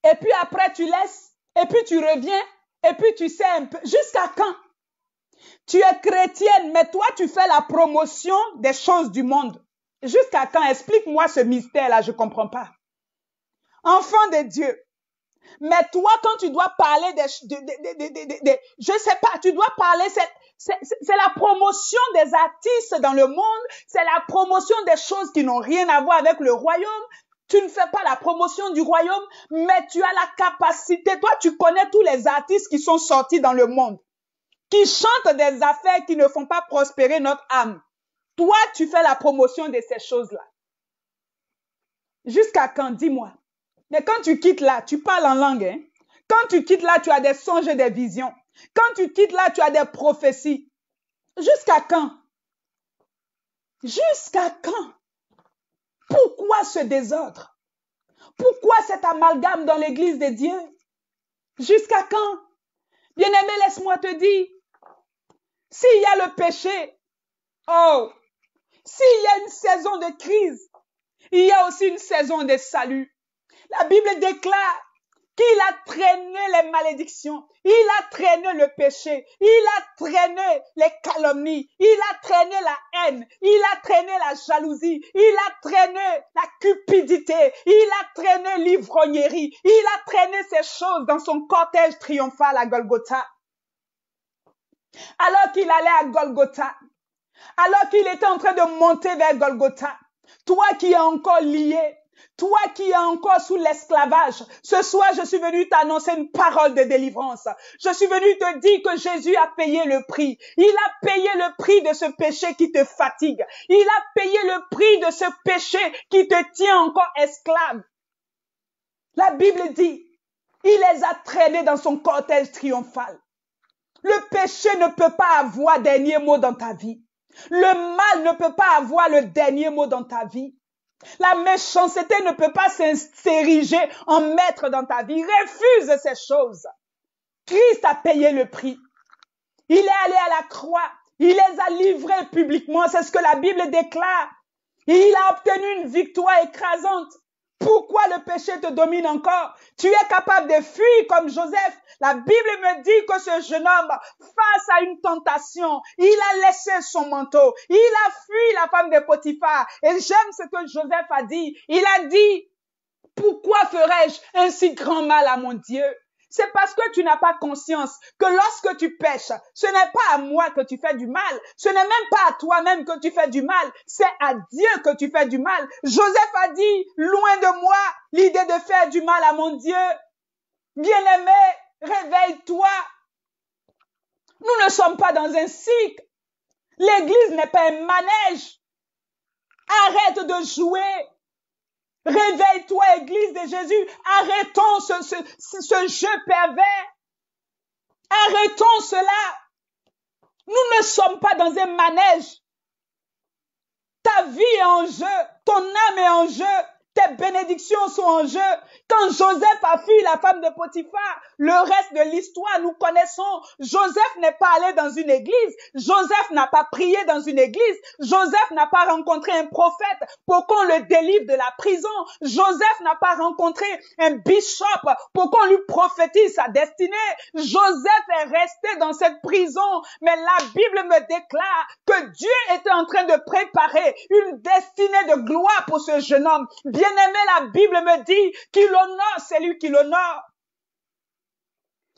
Et puis après tu laisses. Et puis tu reviens. Et puis tu sais un peu. Jusqu'à quand? Tu es chrétienne, mais toi tu fais la promotion des choses du monde. Jusqu'à quand? Explique-moi ce mystère-là, je ne comprends pas. Enfant de Dieu. Mais toi, quand tu dois parler je sais pas, tu dois parler, c'est la promotion des artistes dans le monde, c'est la promotion des choses qui n'ont rien à voir avec le royaume. Tu ne fais pas la promotion du royaume, mais tu as la capacité. Toi, tu connais tous les artistes qui sont sortis dans le monde, qui chantent des affaires qui ne font pas prospérer notre âme. Toi, tu fais la promotion de ces choses-là. Jusqu'à quand? Dis-moi. Mais quand tu quittes là, tu parles en langue. Hein? Quand tu quittes là, tu as des songes et des visions. Quand tu quittes là, tu as des prophéties. Jusqu'à quand? Jusqu'à quand? Pourquoi ce désordre? Pourquoi cet amalgame dans l'église de Dieu? Jusqu'à quand? Bien-aimé, laisse-moi te dire, s'il y a le péché, oh, s'il y a une saison de crise, il y a aussi une saison de salut. La Bible déclare qu'il a traîné les malédictions, il a traîné le péché, il a traîné les calomnies, il a traîné la haine, il a traîné la jalousie, il a traîné la cupidité, il a traîné l'ivrognerie, il a traîné ces choses dans son cortège triomphal à Golgotha. Alors qu'il allait à Golgotha, alors qu'il était en train de monter vers Golgotha, toi qui es encore lié, toi qui es encore sous l'esclavage, ce soir, je suis venu t'annoncer une parole de délivrance. Je suis venu te dire que Jésus a payé le prix. Il a payé le prix de ce péché qui te fatigue. Il a payé le prix de ce péché qui te tient encore esclave. La Bible dit, il les a traînés dans son cortège triomphal. Le péché ne peut pas avoir dernier mot dans ta vie. Le mal ne peut pas avoir le dernier mot dans ta vie. La méchanceté ne peut pas s'ériger en maître dans ta vie. Refuse ces choses. Christ a payé le prix. Il est allé à la croix. Il les a livrés publiquement. C'est ce que la Bible déclare. Et il a obtenu une victoire écrasante. Pourquoi le péché te domine encore? Tu es capable de fuir comme Joseph. La Bible me dit que ce jeune homme, face à une tentation, il a laissé son manteau. Il a fui la femme de Potiphar. Et j'aime ce que Joseph a dit. Il a dit, pourquoi ferais-je un si grand mal à mon Dieu? C'est parce que tu n'as pas conscience que lorsque tu pèches, ce n'est pas à moi que tu fais du mal. Ce n'est même pas à toi-même que tu fais du mal. C'est à Dieu que tu fais du mal. Joseph a dit, loin de moi l'idée de faire du mal à mon Dieu. Bien-aimé, réveille-toi. Nous ne sommes pas dans un cycle. L'église n'est pas un manège. Arrête de jouer. Réveille-toi, Église de Jésus. Arrêtons ce jeu pervers. Arrêtons cela. Nous ne sommes pas dans un manège. Ta vie est en jeu. Ton âme est en jeu. Tes bénédictions sont en jeu. Quand Joseph a fui la femme de Potiphar, le reste de l'histoire, nous connaissons. Joseph n'est pas allé dans une église. Joseph n'a pas prié dans une église. Joseph n'a pas rencontré un prophète pour qu'on le délivre de la prison. Joseph n'a pas rencontré un bishop pour qu'on lui prophétise sa destinée. Joseph est resté dans cette prison. Mais la Bible me déclare que Dieu était en train de préparer une destinée de gloire pour ce jeune homme. Bien Bien-aimé, la Bible me dit qu'il honore celui qui l'honore.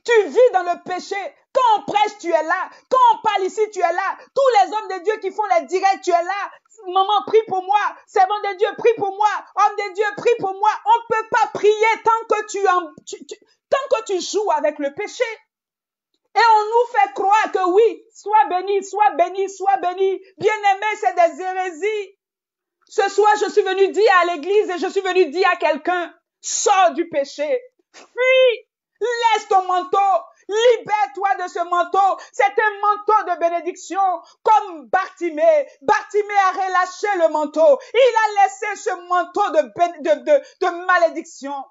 Tu vis dans le péché. Quand on prêche, tu es là. Quand on parle ici, tu es là. Tous les hommes de Dieu qui font les directs, tu es là. Maman, prie pour moi. Servant de Dieu, prie pour moi. Homme de Dieu, prie pour moi. On ne peut pas prier tant que tu joues avec le péché. Et on nous fait croire que oui, sois béni, sois béni, sois béni. Bien-aimé, c'est des hérésies. Ce soir, je suis venu dire à l'église et je suis venu dire à quelqu'un, sors du péché. Fuis. Laisse ton manteau, libère-toi de ce manteau. C'est un manteau de bénédiction comme Bartimée. Bartimée a relâché le manteau. Il a laissé ce manteau de malédiction.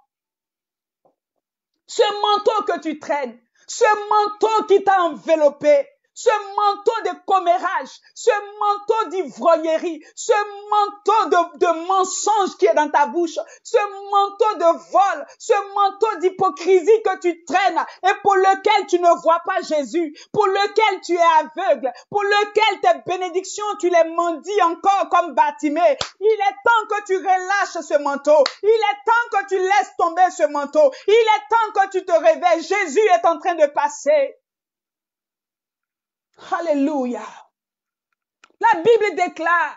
Ce manteau que tu traînes, ce manteau qui t'a enveloppé, ce manteau de commérage, ce manteau d'ivrognerie, ce manteau de mensonge qui est dans ta bouche, ce manteau de vol, ce manteau d'hypocrisie que tu traînes et pour lequel tu ne vois pas Jésus, pour lequel tu es aveugle, pour lequel tes bénédictions, tu les mendies encore comme Bartimée. Il est temps que tu relâches ce manteau. Il est temps que tu laisses tomber ce manteau. Il est temps que tu te réveilles. Jésus est en train de passer. Alléluia. La Bible déclare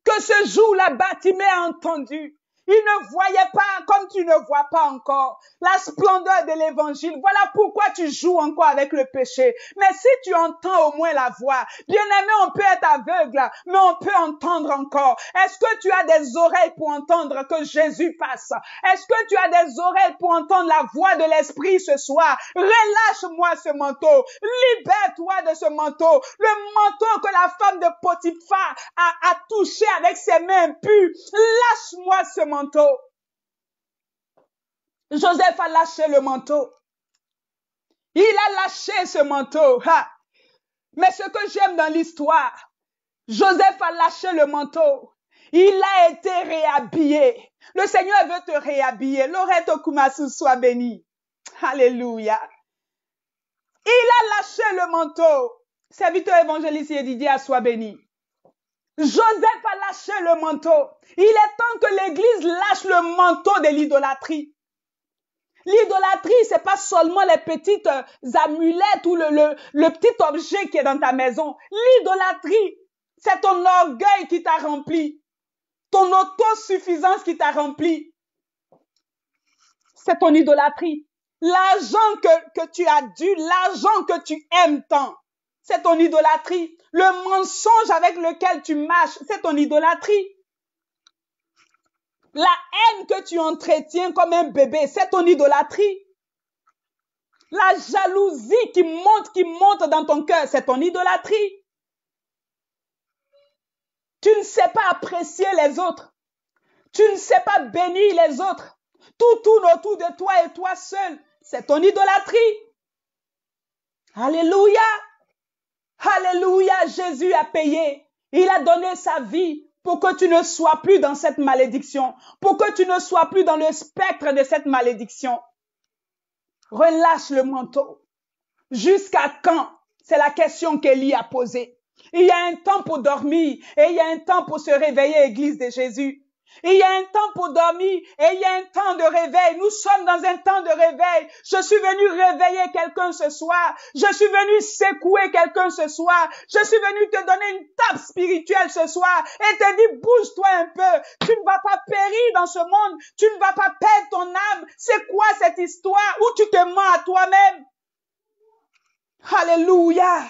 que ce jour-là, Bartimée a entendu. Il ne voyait pas comme tu ne vois pas encore la splendeur de l'évangile. Voilà pourquoi tu joues encore avec le péché. Mais si tu entends au moins la voix, bien-aimé, on peut être aveugle, mais on peut entendre encore. Est-ce que tu as des oreilles pour entendre que Jésus passe? Est-ce que tu as des oreilles pour entendre la voix de l'Esprit ce soir? Relâche-moi ce manteau. Libère-toi de ce manteau. Le manteau que la femme de Potiphar a touché avec ses mains impures. Lâche-moi ce manteau. Joseph a lâché le manteau. Il a lâché ce manteau. Mais ce que j'aime dans l'histoire, Joseph a lâché le manteau. Il a été réhabillé. Le Seigneur veut te réhabiller. Lorette Okumasu, sois béni. Alléluia. Il a lâché le manteau. Serviteur évangéliste Didier, sois béni. Joseph a lâché le manteau. Il est temps que l'Église lâche le manteau de l'idolâtrie. L'idolâtrie, c'est pas seulement les petites amulettes ou le petit objet qui est dans ta maison. L'idolâtrie, c'est ton orgueil qui t'a rempli. Ton autosuffisance qui t'a rempli. C'est ton idolâtrie. L'argent que tu as dû, l'argent que tu aimes tant, c'est ton idolâtrie. Le mensonge avec lequel tu marches, c'est ton idolâtrie. La haine que tu entretiens comme un bébé, c'est ton idolâtrie. La jalousie qui monte dans ton cœur, c'est ton idolâtrie. Tu ne sais pas apprécier les autres. Tu ne sais pas bénir les autres. Tout tourne autour de toi et toi seul. C'est ton idolâtrie. Alléluia. Alléluia. Jésus a payé. Il a donné sa vie pour que tu ne sois plus dans cette malédiction. Pour que tu ne sois plus dans le spectre de cette malédiction. Relâche le manteau. Jusqu'à quand? C'est la question qu'Élie a posée. Il y a un temps pour dormir et il y a un temps pour se réveiller, Église de Jésus. Il y a un temps pour dormir et il y a un temps de réveil. Nous sommes dans un temps de réveil. Je suis venu réveiller quelqu'un ce soir. Je suis venu secouer quelqu'un ce soir. Je suis venu te donner une tape spirituelle ce soir et te dire bouge-toi un peu. Tu ne vas pas périr dans ce monde. Tu ne vas pas perdre ton âme. C'est quoi cette histoire où tu te mens à toi-même? Alléluia.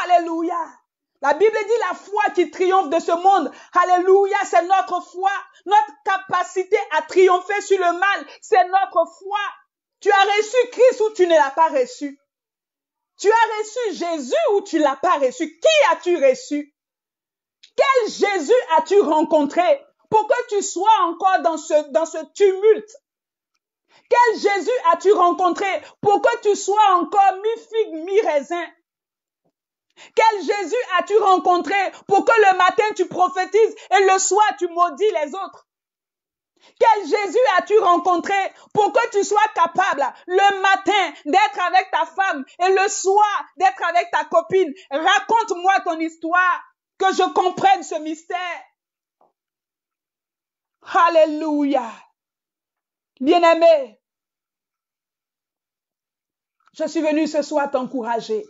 Alléluia. La Bible dit la foi qui triomphe de ce monde. Alléluia, c'est notre foi. Notre capacité à triompher sur le mal, c'est notre foi. Tu as reçu Christ ou tu ne l'as pas reçu? Tu as reçu Jésus ou tu ne l'as pas reçu? Qui as-tu reçu? Quel Jésus as-tu rencontré pour que tu sois encore dans ce tumulte? Quel Jésus as-tu rencontré pour que tu sois encore mi-figue, mi-raisin? Quel Jésus as-tu rencontré pour que le matin tu prophétises et le soir tu maudis les autres? Quel Jésus as-tu rencontré pour que tu sois capable le matin d'être avec ta femme et le soir d'être avec ta copine? Raconte-moi ton histoire, que je comprenne ce mystère. Alléluia. Bien-aimé, je suis venu ce soir t'encourager.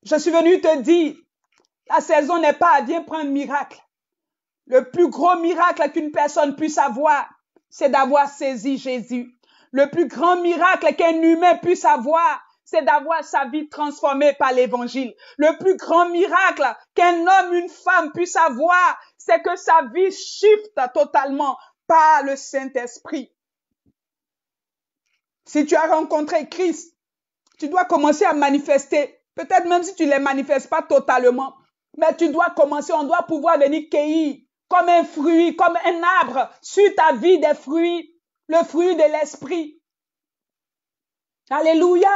Je suis venu te dire, la saison n'est pas à bien prendre miracle. Le plus gros miracle qu'une personne puisse avoir, c'est d'avoir saisi Jésus. Le plus grand miracle qu'un humain puisse avoir, c'est d'avoir sa vie transformée par l'évangile. Le plus grand miracle qu'un homme, une femme puisse avoir, c'est que sa vie shift totalement par le Saint-Esprit. Si tu as rencontré Christ, tu dois commencer à manifester. Peut-être même si tu ne les manifestes pas totalement, mais tu dois commencer, on doit pouvoir venir cueillir comme un fruit, comme un arbre, sur ta vie des fruits, le fruit de l'esprit. Alléluia.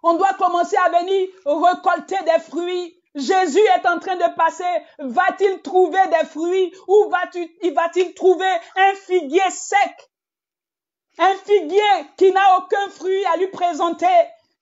On doit commencer à venir récolter des fruits. Jésus est en train de passer. Va-t-il trouver des fruits ou va-t-il trouver un figuier sec? Un figuier qui n'a aucun fruit à lui présenter.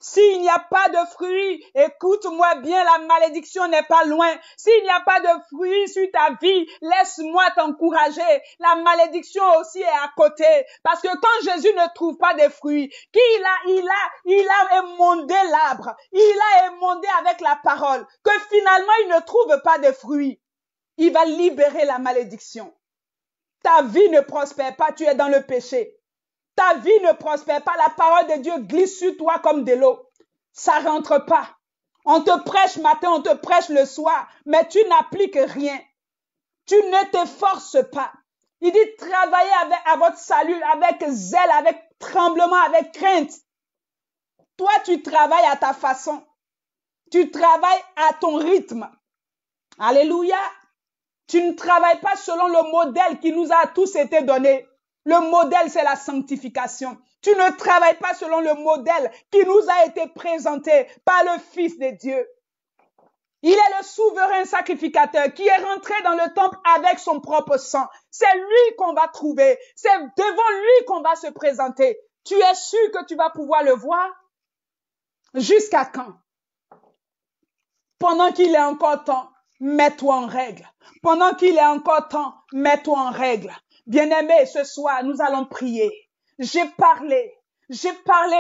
S'il n'y a pas de fruits, écoute-moi bien, la malédiction n'est pas loin. S'il n'y a pas de fruits sur ta vie, laisse-moi t'encourager. La malédiction aussi est à côté. Parce que quand Jésus ne trouve pas de fruits, il a émondé l'arbre. Il a émondé avec la parole. Que finalement, il ne trouve pas de fruits. Il va libérer la malédiction. Ta vie ne prospère pas, tu es dans le péché. Ta vie ne prospère pas, la parole de Dieu glisse sur toi comme de l'eau. Ça rentre pas. On te prêche matin, on te prêche le soir, mais tu n'appliques rien. Tu ne t'efforces pas. Il dit travaillez à votre salut avec zèle, avec tremblement, avec crainte. Toi, tu travailles à ta façon. Tu travailles à ton rythme. Alléluia. Tu ne travailles pas selon le modèle qui nous a tous été donné. Le modèle, c'est la sanctification. Tu ne travailles pas selon le modèle qui nous a été présenté par le Fils de Dieu. Il est le souverain sacrificateur qui est rentré dans le temple avec son propre sang. C'est lui qu'on va trouver. C'est devant lui qu'on va se présenter. Tu es sûr que tu vas pouvoir le voir? Jusqu'à quand? Pendant qu'il est encore temps, mets-toi en règle. Pendant qu'il est encore temps, mets-toi en règle. Bien-aimés, ce soir, nous allons prier. J'ai parlé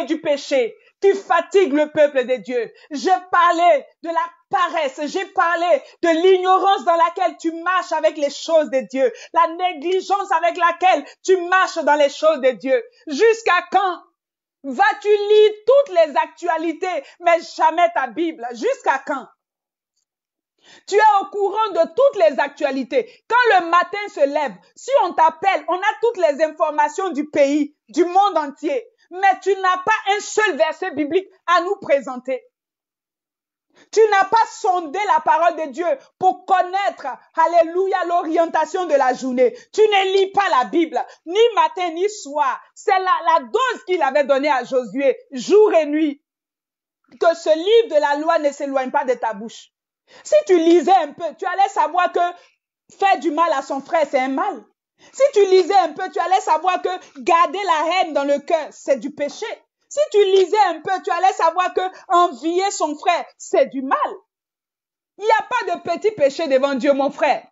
du péché qui fatigue le peuple de Dieu. J'ai parlé de la paresse. J'ai parlé de l'ignorance dans laquelle tu marches avec les choses de Dieu. La négligence avec laquelle tu marches dans les choses de Dieu. Jusqu'à quand vas-tu lire toutes les actualités, mais jamais ta Bible? Jusqu'à quand? Tu es au courant de toutes les actualités. Quand le matin se lève, si on t'appelle, on a toutes les informations du pays, du monde entier. Mais tu n'as pas un seul verset biblique à nous présenter. Tu n'as pas sondé la parole de Dieu pour connaître, alléluia, l'orientation de la journée. Tu ne lis pas la Bible, ni matin, ni soir. C'est la dose qu'il avait donnée à Josué, jour et nuit. Que ce livre de la loi ne s'éloigne pas de ta bouche. Si tu lisais un peu, tu allais savoir que faire du mal à son frère, c'est un mal. Si tu lisais un peu, tu allais savoir que garder la haine dans le cœur, c'est du péché. Si tu lisais un peu, tu allais savoir que envier son frère, c'est du mal. Il n'y a pas de petits péchés devant Dieu, mon frère.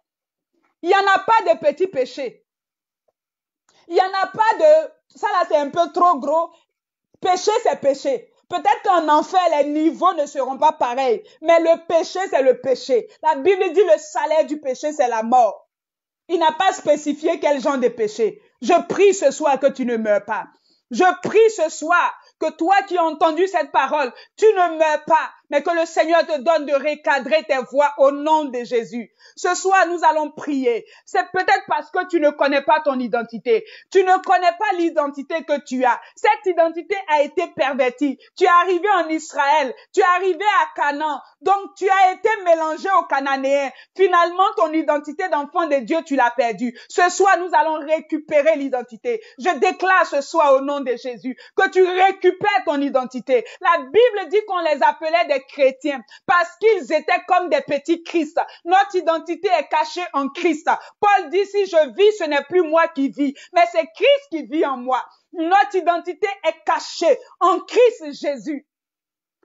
Il n'y en a pas de petits péchés. Il n'y en a pas de... Ça là, c'est un peu trop gros. Péché, c'est péché. Peut-être qu'en enfer, les niveaux ne seront pas pareils. Mais le péché, c'est le péché. La Bible dit le salaire du péché, c'est la mort. Il n'a pas spécifié quel genre de péché. Je prie ce soir que tu ne meurs pas. Je prie ce soir que toi qui as entendu cette parole, tu ne meurs pas, mais que le Seigneur te donne de recadrer tes voix au nom de Jésus. Ce soir, nous allons prier. C'est peut-être parce que tu ne connais pas ton identité. Tu ne connais pas l'identité que tu as. Cette identité a été pervertie. Tu es arrivé en Israël. Tu es arrivé à Canaan. Donc, tu as été mélangé aux Cananéens. Finalement, ton identité d'enfant de Dieu, tu l'as perdue. Ce soir, nous allons récupérer l'identité. Je déclare ce soir au nom de Jésus que tu récupères ton identité. La Bible dit qu'on les appelait des chrétiens parce qu'ils étaient comme des petits Christ. Notre identité est cachée en Christ. Paul dit, si je vis, ce n'est plus moi qui vis, mais c'est Christ qui vit en moi. Notre identité est cachée en Christ Jésus.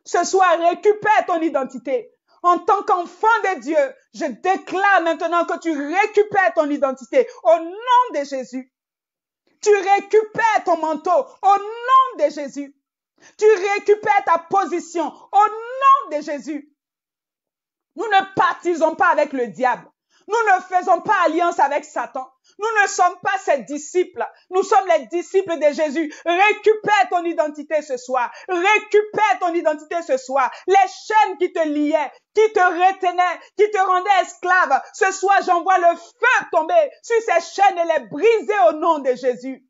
Ce soir, récupère ton identité. En tant qu'enfant de Dieu, je déclare maintenant que tu récupères ton identité au nom de Jésus. Tu récupères ton manteau au nom de Jésus. Tu récupères ta position au nom de Jésus. Nous ne partisons pas avec le diable. Nous ne faisons pas alliance avec Satan. Nous ne sommes pas ses disciples. Nous sommes les disciples de Jésus. Récupère ton identité ce soir. Récupère ton identité ce soir. Les chaînes qui te liaient, qui te retenaient, qui te rendaient esclave. Ce soir, j'envoie le feu tomber sur ces chaînes et les briser au nom de Jésus.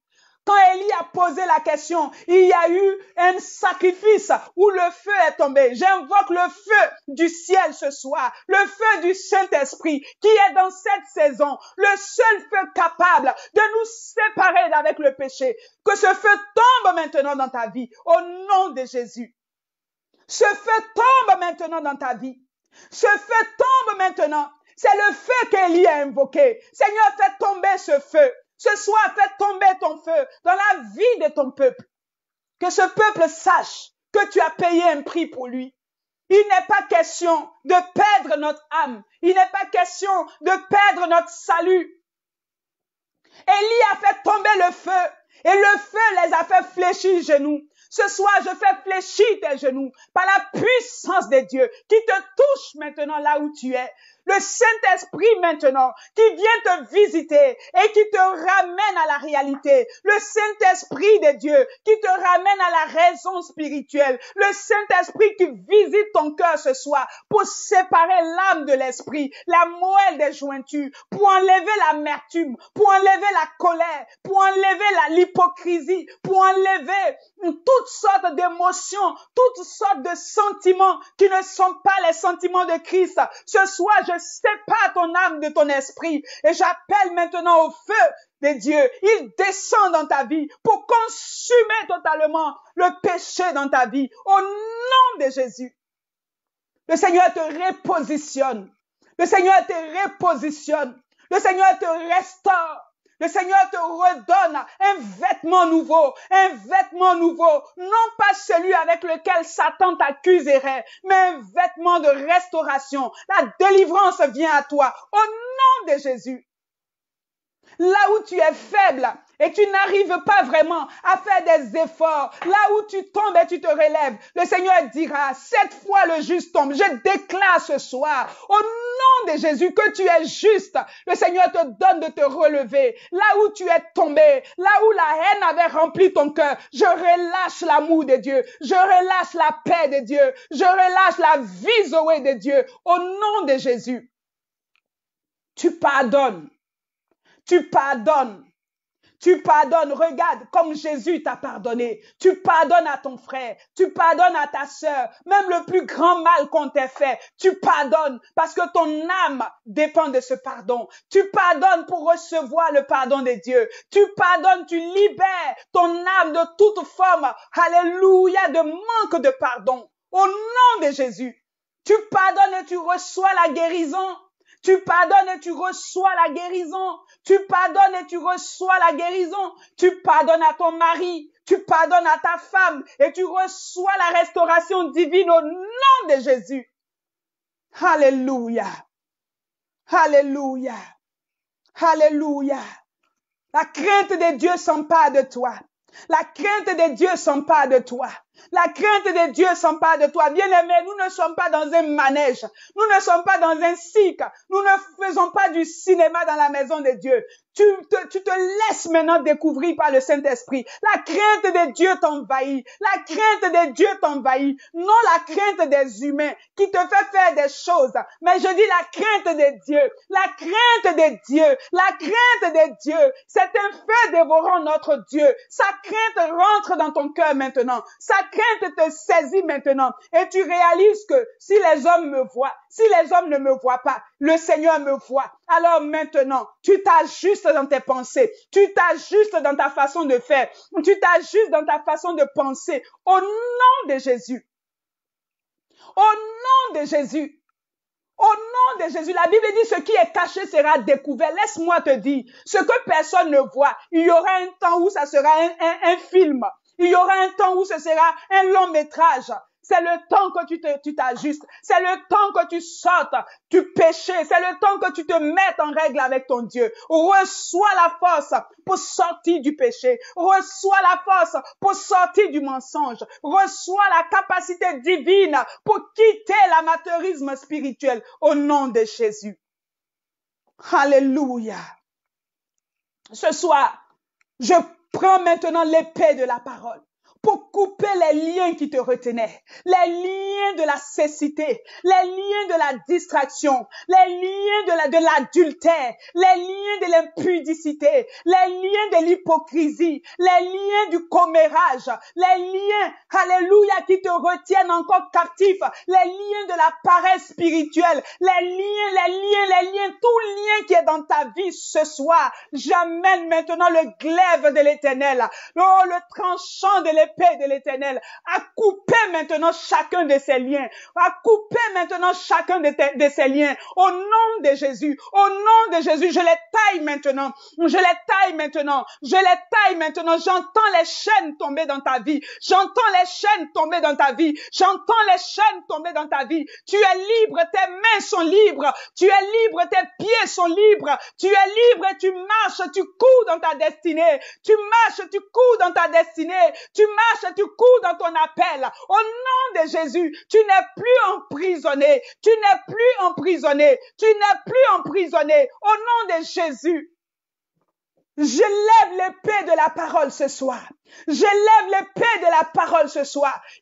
Quand Élie a posé la question, il y a eu un sacrifice où le feu est tombé. J'invoque le feu du ciel ce soir, le feu du Saint-Esprit qui est dans cette saison, le seul feu capable de nous séparer d'avec le péché. Que ce feu tombe maintenant dans ta vie, au nom de Jésus. Ce feu tombe maintenant dans ta vie. Ce feu tombe maintenant. C'est le feu qu'Élie a invoqué. Seigneur, fais tomber ce feu. Ce soir, fais tomber ton feu dans la vie de ton peuple. Que ce peuple sache que tu as payé un prix pour lui. Il n'est pas question de perdre notre âme. Il n'est pas question de perdre notre salut. Élie a fait tomber le feu et le feu les a fait fléchir genoux. Ce soir, je fais fléchir tes genoux par la puissance de Dieu qui te touche maintenant là où tu es. Le Saint-Esprit maintenant qui vient te visiter et qui te ramène à la réalité. Le Saint-Esprit de Dieu qui te ramène à la raison spirituelle. Le Saint-Esprit qui visite ton cœur ce soir pour séparer l'âme de l'esprit, la moelle des jointures, pour enlever l'amertume, pour enlever la colère, pour enlever l'hypocrisie, pour enlever toutes sortes d'émotions, toutes sortes de sentiments qui ne sont pas les sentiments de Christ. Ce soir, je sépare ton âme de ton esprit et j'appelle maintenant au feu de Dieu. Il descend dans ta vie pour consumer totalement le péché dans ta vie. Au nom de Jésus. Le Seigneur te repositionne. Le Seigneur te repositionne. Le Seigneur te restaure. Le Seigneur te redonne un vêtement nouveau, non pas celui avec lequel Satan t'accuserait, mais un vêtement de restauration. La délivrance vient à toi au nom de Jésus. Là où tu es faible et tu n'arrives pas vraiment à faire des efforts, là où tu tombes et tu te relèves, le Seigneur dira, cette fois le juste tombe. Je déclare ce soir, au nom de Jésus, que tu es juste. Le Seigneur te donne de te relever. Là où tu es tombé, là où la haine avait rempli ton cœur, je relâche l'amour de Dieu, je relâche la paix de Dieu, je relâche la vie Zoé de Dieu, au nom de Jésus. Tu pardonnes. Tu pardonnes. Tu pardonnes. Regarde comme Jésus t'a pardonné. Tu pardonnes à ton frère. Tu pardonnes à ta sœur. Même le plus grand mal qu'on t'ait fait. Tu pardonnes parce que ton âme dépend de ce pardon. Tu pardonnes pour recevoir le pardon de Dieu. Tu pardonnes, tu libères ton âme de toute forme. Alléluia, de manque de pardon. Au nom de Jésus. Tu pardonnes et tu reçois la guérison. Tu pardonnes et tu reçois la guérison. Tu pardonnes et tu reçois la guérison. Tu pardonnes à ton mari. Tu pardonnes à ta femme et tu reçois la restauration divine au nom de Jésus. Alléluia. Alléluia. Alléluia. La crainte de Dieu s'empare de toi. La crainte de Dieu s'empare de toi. La crainte de Dieu s'empare de toi. Bien-aimé, nous ne sommes pas dans un manège. Nous ne sommes pas dans un cirque. Nous ne faisons pas du cinéma dans la maison de Dieu. Tu te laisses maintenant découvrir par le Saint-Esprit. La crainte de Dieu t'envahit. La crainte de Dieu t'envahit. Non la crainte des humains qui te fait faire des choses. Mais je dis la crainte de Dieu. La crainte de Dieu. La crainte de Dieu. C'est un feu dévorant notre Dieu. Sa crainte rentre dans ton cœur maintenant. Sa crainte te saisit maintenant. Et tu réalises que si les hommes me voient, si les hommes ne me voient pas, le Seigneur me voit. Alors maintenant, tu t'ajustes dans tes pensées. Tu t'ajustes dans ta façon de faire. Tu t'ajustes dans ta façon de penser. Au nom de Jésus. Au nom de Jésus. Au nom de Jésus, la Bible dit ce qui est caché sera découvert. Laisse-moi te dire, ce que personne ne voit, il y aura un temps où ça sera un film. Il y aura un temps où ce sera un long métrage. C'est le temps que tu t'ajustes. C'est le temps que tu sortes du péché. C'est le temps que tu te mettes en règle avec ton Dieu. Reçois la force pour sortir du péché. Reçois la force pour sortir du mensonge. Reçois la capacité divine pour quitter l'amateurisme spirituel au nom de Jésus. Alléluia. Ce soir, je prends maintenant l'épée de la parole pour couper les liens qui te retenaient, les liens de la cécité, les liens de la distraction, les liens de l'adultère, les liens de l'impudicité, les liens de l'hypocrisie, les liens du commérage, les liens, alléluia, qui te retiennent encore captif, les liens de la paresse spirituelle, les liens, tout lien qui est dans ta vie ce soir. J'amène maintenant le glaive de l'Éternel, oh, le tranchant de l'épée de l'Éternel, à couper maintenant chacun de ces liens, à couper maintenant chacun de ces liens, au nom de Jésus, je les taille maintenant, j'entends les chaînes tomber dans ta vie, tu es libre, tes mains sont libres, tu es libre, tes pieds sont libres, tu es libre et tu marches, tu cours dans ta destinée, tu cours dans ta destinée, tu cours dans ton appel. Au nom de Jésus, tu n'es plus emprisonné. Au nom de Jésus, je lève l'épée de la parole ce soir.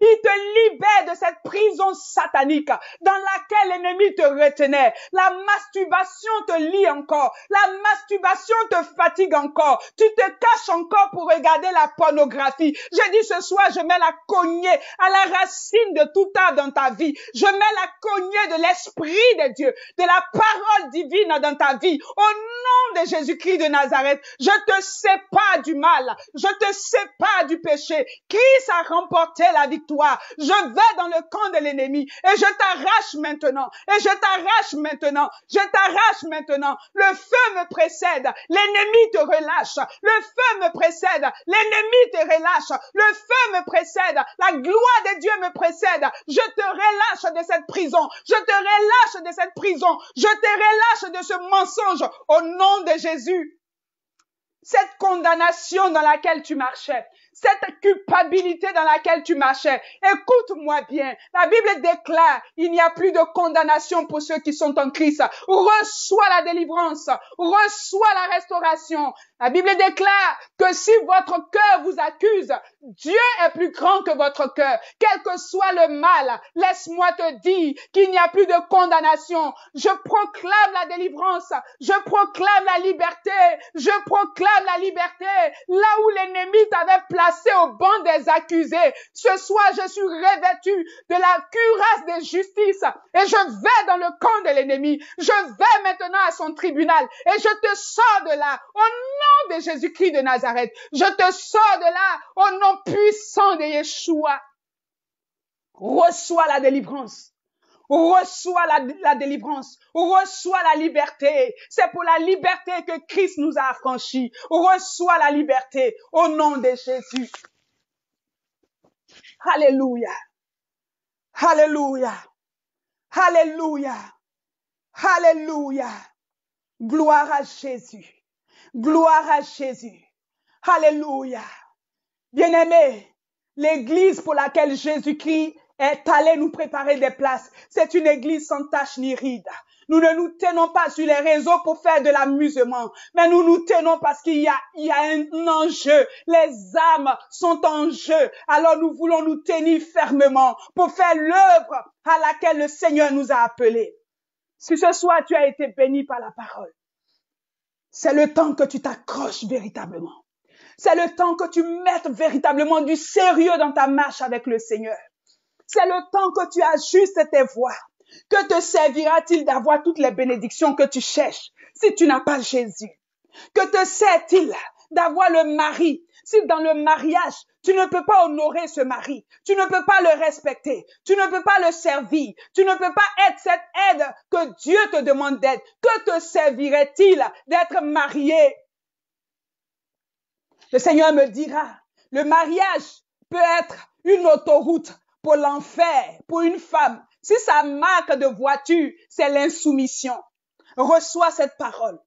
Il te libère de cette prison satanique dans laquelle l'ennemi te retenait. La masturbation te lie encore. La masturbation te fatigue encore. Tu te caches encore pour regarder la pornographie. Je dis ce soir, je mets la cognée à la racine de tout arbre dans ta vie. Je mets la cognée de l'Esprit de Dieu, de la parole divine dans ta vie. Au nom de Jésus-Christ de Nazareth, je te sépare du mal. Je te sépare du péché. Christ a remporté la victoire. Je vais dans le camp de l'ennemi et je t'arrache maintenant. Le feu me précède. L'ennemi te relâche. Le feu me précède. L'ennemi te relâche. Le feu me précède. La gloire de Dieu me précède. Je te relâche de cette prison. Je te relâche de ce mensonge au nom de Jésus. Cette condamnation dans laquelle tu marchais, cette culpabilité dans laquelle tu marchais, écoute-moi bien. La Bible déclare, il n'y a plus de condamnation pour ceux qui sont en Christ. Reçois la délivrance, reçois la restauration. La Bible déclare que si votre cœur vous accuse, Dieu est plus grand que votre cœur. Quel que soit le mal, laisse-moi te dire qu'il n'y a plus de condamnation. Je proclame la délivrance, je proclame la liberté, là où l'ennemi t'avait placé au banc des accusés. Ce soir, je suis revêtu de la cuirasse de justice et je vais dans le camp de l'ennemi. Je vais maintenant à son tribunal et je te sors de là au nom de Jésus-Christ de Nazareth. Je te sors de là au nom puissant de Yeshua. Reçois la délivrance. Reçois la délivrance, reçois la liberté. C'est pour la liberté que Christ nous a affranchis. Reçois la liberté au nom de Jésus. Alléluia. Alléluia. Alléluia. Alléluia. Gloire à Jésus. Gloire à Jésus. Alléluia. Bien-aimés, l'église pour laquelle Jésus-Christ est allé nous préparer des places. C'est une église sans tache ni ride. Nous ne nous tenons pas sur les réseaux pour faire de l'amusement, mais nous nous tenons parce qu'il y a un enjeu. Les âmes sont en jeu. Alors nous voulons nous tenir fermement pour faire l'œuvre à laquelle le Seigneur nous a appelés. Si ce soir tu as été béni par la parole, c'est le temps que tu t'accroches véritablement. C'est le temps que tu mettes véritablement du sérieux dans ta marche avec le Seigneur. C'est le temps que tu ajustes tes voies. Que te servira-t-il d'avoir toutes les bénédictions que tu cherches si tu n'as pas Jésus? Que te sert-il d'avoir le mari si dans le mariage, tu ne peux pas honorer ce mari, tu ne peux pas le respecter, tu ne peux pas le servir, tu ne peux pas être cette aide que Dieu te demande d'être? Que te servirait-il d'être marié? Le Seigneur me dira, le mariage peut être une autoroute pour l'enfer, pour une femme, si sa marque de voiture, c'est l'insoumission, reçois cette parole.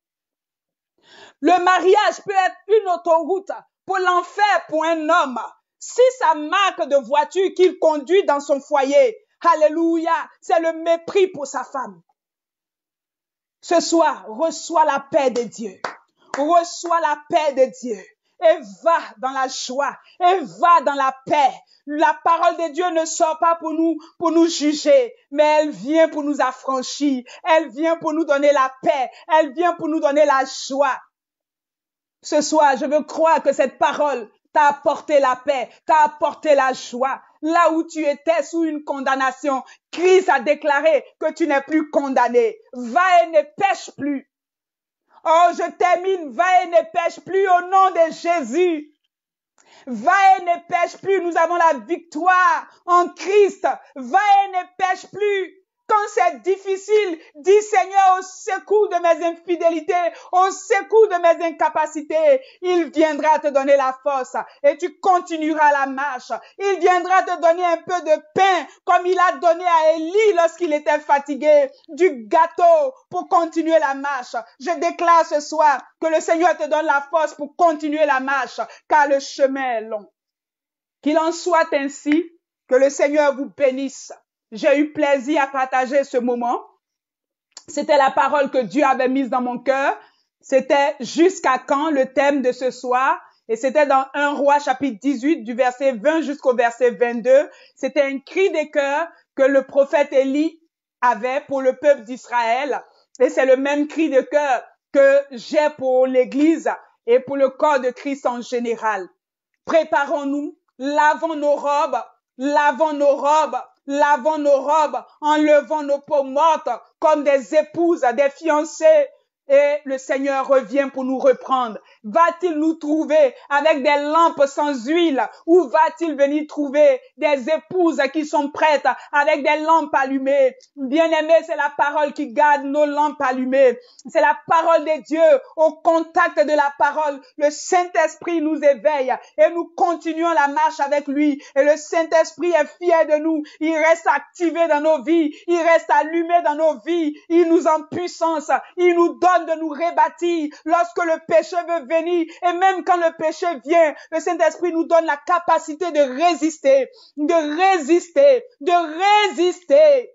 Le mariage peut être une autoroute pour l'enfer pour un homme. Si sa marque de voiture qu'il conduit dans son foyer, alléluia, c'est le mépris pour sa femme. Ce soir, reçois la paix de Dieu. Reçois la paix de Dieu. Et va dans la joie. Et va dans la paix. La parole de Dieu ne sort pas pour nous juger, mais elle vient pour nous affranchir. Elle vient pour nous donner la paix. Elle vient pour nous donner la joie. Ce soir, je veux croire que cette parole t'a apporté la paix, t'a apporté la joie. Là où tu étais sous une condamnation, Christ a déclaré que tu n'es plus condamné. Va et ne pêche plus. Oh, je termine, va et ne pêche plus au nom de Jésus. Va et ne pêche plus, nous avons la victoire en Christ. Va et ne pêche plus. Quand c'est difficile, dis Seigneur, au secours de mes infidélités, au secours de mes incapacités, il viendra te donner la force et tu continueras la marche. Il viendra te donner un peu de pain comme il a donné à Élie lorsqu'il était fatigué, du gâteau pour continuer la marche. Je déclare ce soir que le Seigneur te donne la force pour continuer la marche car le chemin est long. Qu'il en soit ainsi, que le Seigneur vous bénisse. J'ai eu plaisir à partager ce moment. C'était la parole que Dieu avait mise dans mon cœur. C'était jusqu'à quand le thème de ce soir. Et c'était dans 1 Roi chapitre 18 du verset 20 jusqu'au verset 22. C'était un cri de cœur que le prophète Élie avait pour le peuple d'Israël. Et c'est le même cri de cœur que j'ai pour l'Église et pour le corps de Christ en général. Préparons-nous, lavons nos robes, lavons nos robes. Lavons nos robes, enlevons nos peaux mortes comme des épouses, des fiancées. Et le Seigneur revient pour nous reprendre. Va-t-il nous trouver avec des lampes sans huile ou va-t-il venir trouver des épouses qui sont prêtes avec des lampes allumées? Bien-aimés, c'est la parole qui garde nos lampes allumées. C'est la parole de Dieu. Au contact de la parole, le Saint-Esprit nous éveille et nous continuons la marche avec lui. Et le Saint-Esprit est fier de nous. Il reste activé dans nos vies. Il reste allumé dans nos vies. Il nous en puissance. Il nous donne de nous rebâtir lorsque le péché veut venir et même quand le péché vient, le Saint-Esprit nous donne la capacité de résister, de résister, de résister.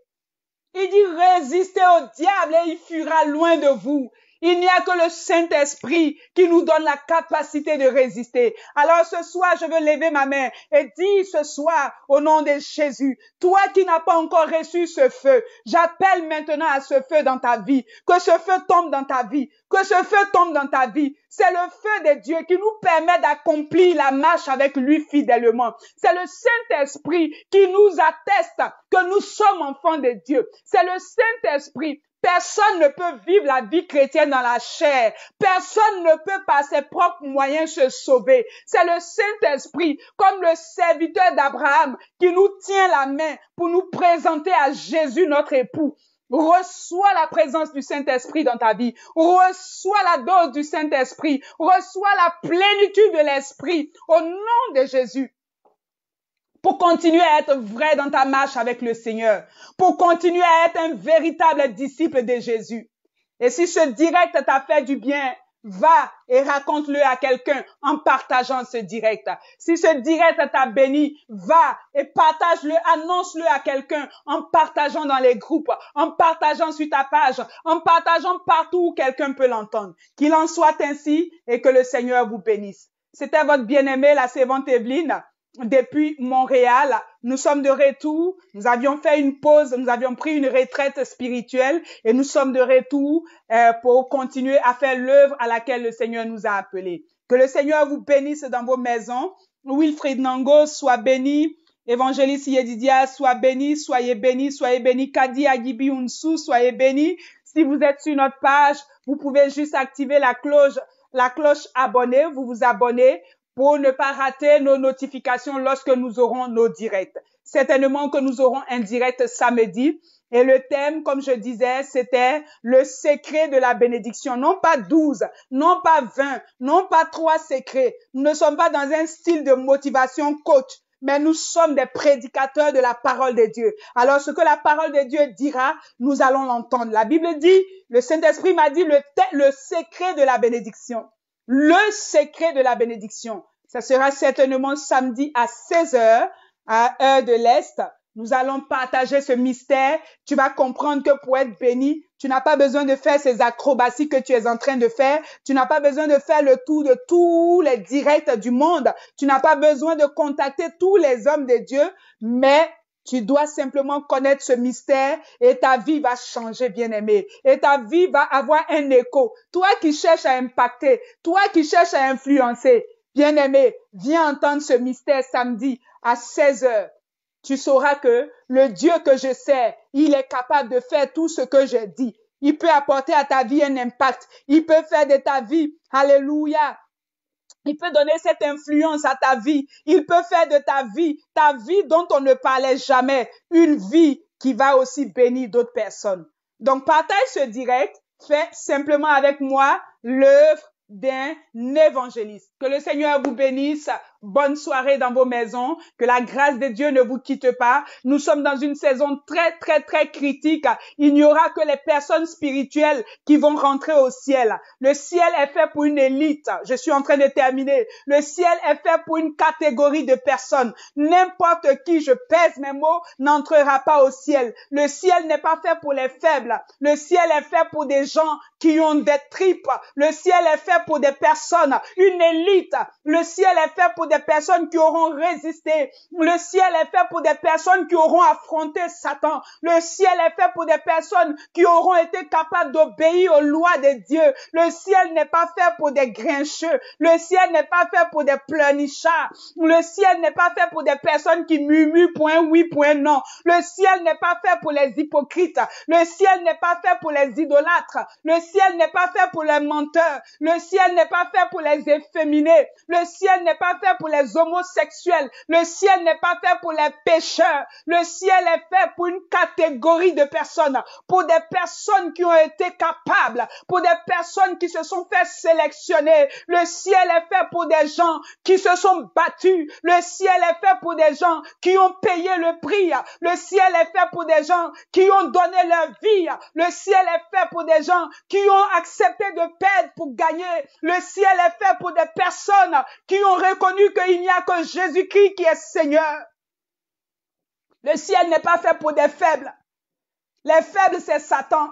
Il dit résistez au diable et il fuira loin de vous. Il n'y a que le Saint-Esprit qui nous donne la capacité de résister. Alors ce soir, je veux lever ma main et dire ce soir, au nom de Jésus, toi qui n'as pas encore reçu ce feu, j'appelle maintenant à ce feu dans ta vie, que ce feu tombe dans ta vie, que ce feu tombe dans ta vie. C'est le feu de Dieu qui nous permet d'accomplir la marche avec lui fidèlement. C'est le Saint-Esprit qui nous atteste que nous sommes enfants de Dieu. C'est le Saint-Esprit. Personne ne peut vivre la vie chrétienne dans la chair. Personne ne peut par ses propres moyens se sauver. C'est le Saint-Esprit, comme le serviteur d'Abraham, qui nous tient la main pour nous présenter à Jésus, notre époux. Reçois la présence du Saint-Esprit dans ta vie. Reçois la dose du Saint-Esprit. Reçois la plénitude de l'Esprit au nom de Jésus. Pour continuer à être vrai dans ta marche avec le Seigneur, pour continuer à être un véritable disciple de Jésus. Et si ce direct t'a fait du bien, va et raconte-le à quelqu'un en partageant ce direct. Si ce direct t'a béni, va et partage-le, annonce-le à quelqu'un en partageant dans les groupes, en partageant sur ta page, en partageant partout où quelqu'un peut l'entendre. Qu'il en soit ainsi et que le Seigneur vous bénisse. C'était votre bien-aimée, la servante Evelyne. Depuis Montréal, nous sommes de retour. Nous avions fait une pause, nous avions pris une retraite spirituelle et nous sommes de retour pour continuer à faire l'œuvre à laquelle le Seigneur nous a appelés. Que le Seigneur vous bénisse dans vos maisons. Wilfried Nango soit béni. Évangéliste Yedidia soit béni. Soyez béni, soyez béni. Kadi Agibi Unsu, soyez béni. Si vous êtes sur notre page, vous pouvez juste activer la cloche abonnée. Vous vous abonnez pour ne pas rater nos notifications lorsque nous aurons nos directs. Certainement que nous aurons un direct samedi. Et le thème, comme je disais, c'était le secret de la bénédiction. Non pas 12, non pas 20, non pas 3 secrets. Nous ne sommes pas dans un style de motivation coach. mais nous sommes des prédicateurs de la parole de Dieu. Alors, ce que la parole de Dieu dira, nous allons l'entendre. La Bible dit, le Saint-Esprit m'a dit le secret de la bénédiction. Le secret de la bénédiction. Ça sera certainement samedi à 16h, à heure de l'Est. Nous allons partager ce mystère. Tu vas comprendre que pour être béni, tu n'as pas besoin de faire ces acrobaties que tu es en train de faire. Tu n'as pas besoin de faire le tour de tous les directs du monde. Tu n'as pas besoin de contacter tous les hommes de Dieu, mais tu dois simplement connaître ce mystère et ta vie va changer, bien-aimé. Et ta vie va avoir un écho. Toi qui cherches à impacter, toi qui cherches à influencer, bien-aimé, viens entendre ce mystère samedi à 16h. Tu sauras que le Dieu que je sers, il est capable de faire tout ce que je dis. Il peut apporter à ta vie un impact. Il peut faire de ta vie, alléluia. Il peut donner cette influence à ta vie. Il peut faire de ta vie dont on ne parlait jamais, une vie qui va aussi bénir d'autres personnes. Donc, partage ce direct. Fais simplement avec moi l'œuvre d'un évangéliste. Que le Seigneur vous bénisse. Bonne soirée dans vos maisons. Que la grâce de Dieu ne vous quitte pas. Nous sommes dans une saison très, très, très critique. Il n'y aura que les personnes spirituelles qui vont rentrer au ciel. Le ciel est fait pour une élite. Je suis en train de terminer. Le ciel est fait pour une catégorie de personnes. N'importe qui, je pèse mes mots, n'entrera pas au ciel. Le ciel n'est pas fait pour les faibles. Le ciel est fait pour des gens qui ont des tripes. Le ciel est fait pour des personnes, une élite. Le ciel est fait pour des personnes qui auront résisté. Le ciel est fait pour des personnes qui auront affronté Satan. Le ciel est fait pour des personnes qui auront été capables d'obéir aux lois de Dieu. Le ciel n'est pas fait pour des grincheux. Le ciel n'est pas fait pour des pleurnichards. Le ciel n'est pas fait pour des personnes qui murmurent point oui, point non. Le ciel n'est pas fait pour les hypocrites. Le ciel n'est pas fait pour les idolâtres. Le ciel n'est pas fait pour les menteurs. Le ciel n'est pas fait pour les efféminés. Le ciel n'est pas fait pour les homosexuels. Le ciel n'est pas fait pour les pécheurs. Le ciel est fait pour une catégorie de personnes, pour des personnes qui ont été capables, pour des personnes qui se sont fait sélectionner. Le ciel est fait pour des gens qui se sont battus. Le ciel est fait pour des gens qui ont payé le prix. Le ciel est fait pour des gens qui ont donné leur vie. Le ciel est fait pour des gens qui ont accepté de perdre pour gagner. Le ciel est fait pour des personnes qui ont reconnu qu'il n'y a que Jésus-Christ qui est Seigneur. Le ciel n'est pas fait pour des faibles. Les faibles, c'est Satan.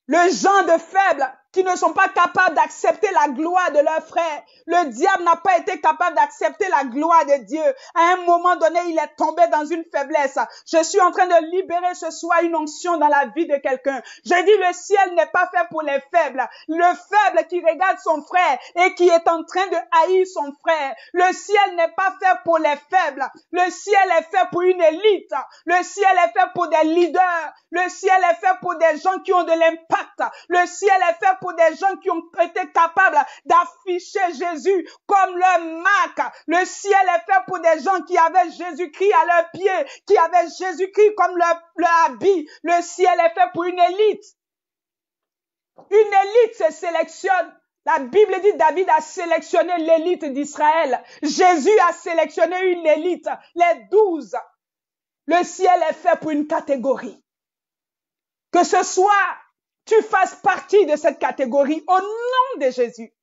Le genre de faibles qui ne sont pas capables d'accepter la gloire de leurs frères. Le diable n'a pas été capable d'accepter la gloire de Dieu. À un moment donné, il est tombé dans une faiblesse. Je suis en train de libérer ce soir une onction dans la vie de quelqu'un. Je dis, le ciel n'est pas fait pour les faibles. Le faible qui regarde son frère et qui est en train de haïr son frère. Le ciel n'est pas fait pour les faibles. Le ciel est fait pour une élite. Le ciel est fait pour des leaders. Le ciel est fait pour des gens qui ont de l'impact. Le ciel est fait pour des gens qui ont été capables d'afficher Jésus comme leur marque. Le ciel est fait pour des gens qui avaient Jésus-Christ à leurs pieds, qui avaient Jésus-Christ comme leur habit. Le ciel est fait pour une élite. Une élite se sélectionne. La Bible dit David a sélectionné l'élite d'Israël. Jésus a sélectionné une élite, les 12. Le ciel est fait pour une catégorie. Que ce soit tu fasses partie de cette catégorie au nom de Jésus.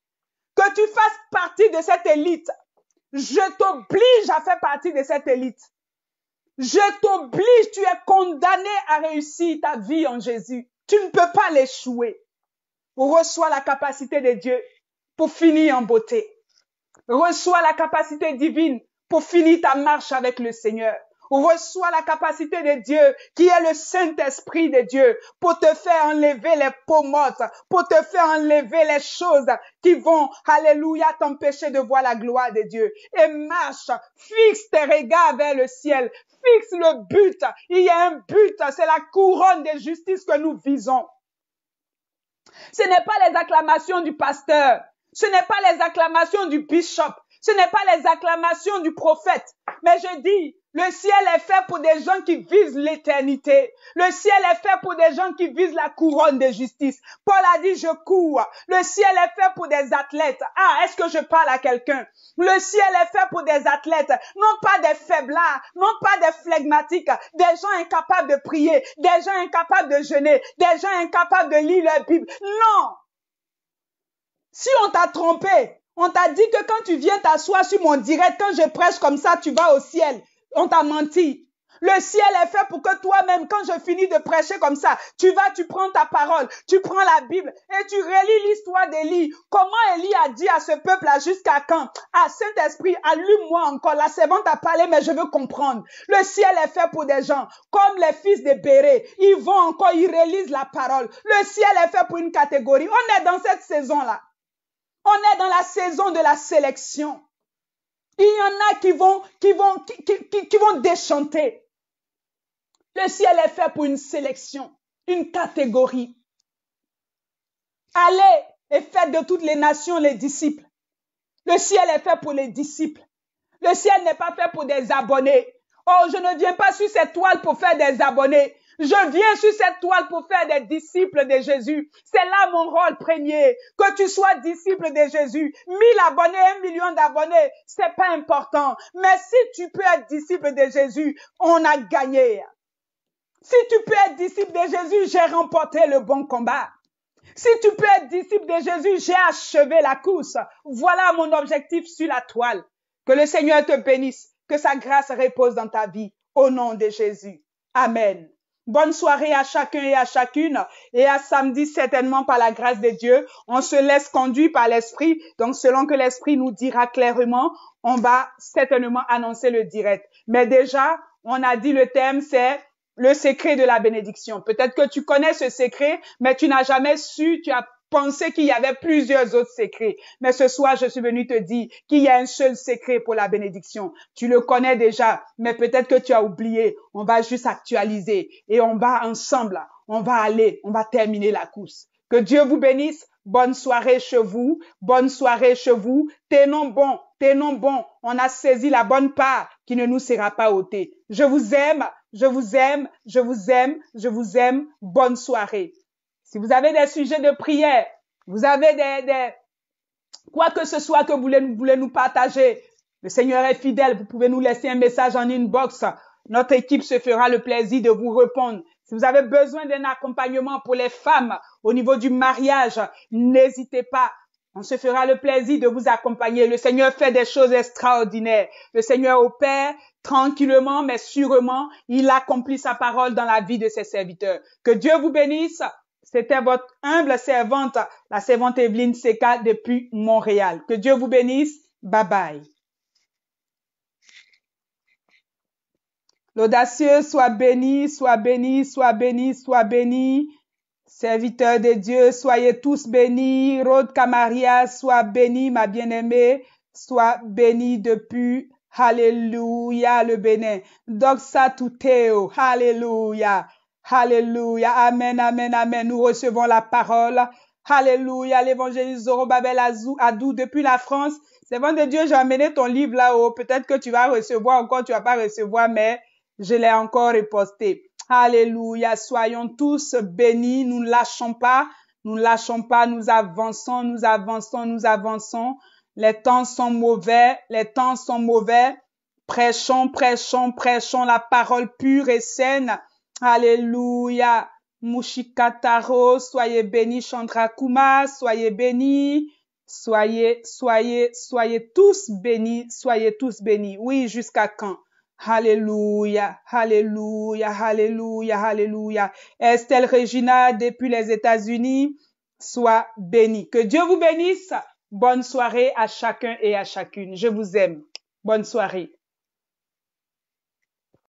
Que tu fasses partie de cette élite. Je t'oblige à faire partie de cette élite. Je t'oblige, tu es condamné à réussir ta vie en Jésus. Tu ne peux pas l'échouer. Reçois la capacité de Dieu pour finir en beauté. Reçois la capacité divine pour finir ta marche avec le Seigneur. Reçois la capacité de Dieu qui est le Saint-Esprit de Dieu pour te faire enlever les peaux mortes, pour te faire enlever les choses qui vont, alléluia, t'empêcher de voir la gloire de Dieu. Et marche, fixe tes regards vers le ciel, fixe le but. Il y a un but, c'est la couronne de justice que nous visons. Ce n'est pas les acclamations du pasteur, ce n'est pas les acclamations du bishop, ce n'est pas les acclamations du prophète, mais je dis, Le ciel est fait pour des gens qui visent l'éternité. Le ciel est fait pour des gens qui visent la couronne de justice. Paul a dit, je cours. Le ciel est fait pour des athlètes. Ah, est-ce que je parle à quelqu'un? Le ciel est fait pour des athlètes, non pas des faiblards, non pas des flegmatiques, des gens incapables de prier, des gens incapables de jeûner, des gens incapables de lire leur Bible. Non! Si on t'a trompé, on t'a dit que quand tu viens t'asseoir sur mon direct, quand je prêche comme ça, tu vas au ciel. On t'a menti. Le ciel est fait pour que toi-même, quand je finis de prêcher comme ça, tu vas, tu prends ta parole, tu prends la Bible et tu relis l'histoire d'Élie. Comment Élie a dit à ce peuple-là jusqu'à quand? Ah, Saint-Esprit, allume-moi encore. La servante a parlé, mais je veux comprendre. Le ciel est fait pour des gens comme les fils de Béré. Ils vont encore, ils relisent la parole. Le ciel est fait pour une catégorie. On est dans cette saison-là. On est dans la saison de la sélection. Il y en a qui vont déchanter. Le ciel est fait pour une sélection, une catégorie. Allez et faites de toutes les nations les disciples. Le ciel est fait pour les disciples. Le ciel n'est pas fait pour des abonnés. Oh, je ne viens pas sur cette toile pour faire des abonnés. Je viens sur cette toile pour faire des disciples de Jésus. C'est là mon rôle premier. Que tu sois disciple de Jésus. 1000 abonnés, 1 million d'abonnés, c'est pas important. Mais si tu peux être disciple de Jésus, on a gagné. Si tu peux être disciple de Jésus, j'ai remporté le bon combat. Si tu peux être disciple de Jésus, j'ai achevé la course. Voilà mon objectif sur la toile. Que le Seigneur te bénisse. Que sa grâce repose dans ta vie. Au nom de Jésus. Amen. Bonne soirée à chacun et à chacune. Et à samedi, certainement, par la grâce de Dieu, on se laisse conduire par l'Esprit. Donc, selon que l'Esprit nous dira clairement, on va certainement annoncer le direct. Mais déjà, on a dit le thème, c'est le secret de la bénédiction. Peut-être que tu connais ce secret, mais tu n'as jamais su, tu as pensé qu'il y avait plusieurs autres secrets. Mais ce soir, je suis venue te dire qu'il y a un seul secret pour la bénédiction. Tu le connais déjà, mais peut-être que tu as oublié. On va juste actualiser et on va ensemble, on va terminer la course. Que Dieu vous bénisse. Bonne soirée chez vous. Bonne soirée chez vous. Tenons bon. Tenons bon. On a saisi la bonne part qui ne nous sera pas ôtée. Je vous aime. Je vous aime. Je vous aime. Je vous aime. Bonne soirée. Si vous avez des sujets de prière, vous avez quoi que ce soit que vous voulez nous partager, le Seigneur est fidèle. Vous pouvez nous laisser un message en inbox. Notre équipe se fera le plaisir de vous répondre. Si vous avez besoin d'un accompagnement pour les femmes au niveau du mariage, n'hésitez pas. On se fera le plaisir de vous accompagner. Le Seigneur fait des choses extraordinaires. Le Seigneur opère tranquillement, mais sûrement, il accomplit sa parole dans la vie de ses serviteurs. Que Dieu vous bénisse. C'était votre humble servante, la servante Evelyne Seka depuis Montréal. Que Dieu vous bénisse. Bye bye. L'audacieux soit béni, soit béni, soit béni, soit béni. Serviteurs de Dieu, soyez tous bénis. Rode Camaria, sois béni, ma bien-aimée. Sois béni depuis, Alléluia, le Bénin. Doxa tuteo, Alléluia. Alléluia. Amen, amen, amen. Nous recevons la parole. Alléluia. L'évangéliste Zorobabel Adou depuis la France. Servant de Dieu, j'ai amené ton livre là-haut. Peut-être que tu vas recevoir encore, tu vas pas recevoir, mais je l'ai encore reposté. Alléluia. Soyons tous bénis. Nous ne lâchons pas. Nous ne lâchons pas. Nous avançons, nous avançons, nous avançons. Les temps sont mauvais. Les temps sont mauvais. Prêchons, prêchons, prêchons la parole pure et saine. Alléluia. Mushikataro, soyez bénis. Chandrakuma, soyez bénis. Soyez tous bénis. Soyez tous bénis. Oui, jusqu'à quand? Alléluia, alléluia, alléluia, alléluia. Estelle Regina, depuis les États-Unis, sois bénie. Que Dieu vous bénisse. Bonne soirée à chacun et à chacune. Je vous aime. Bonne soirée.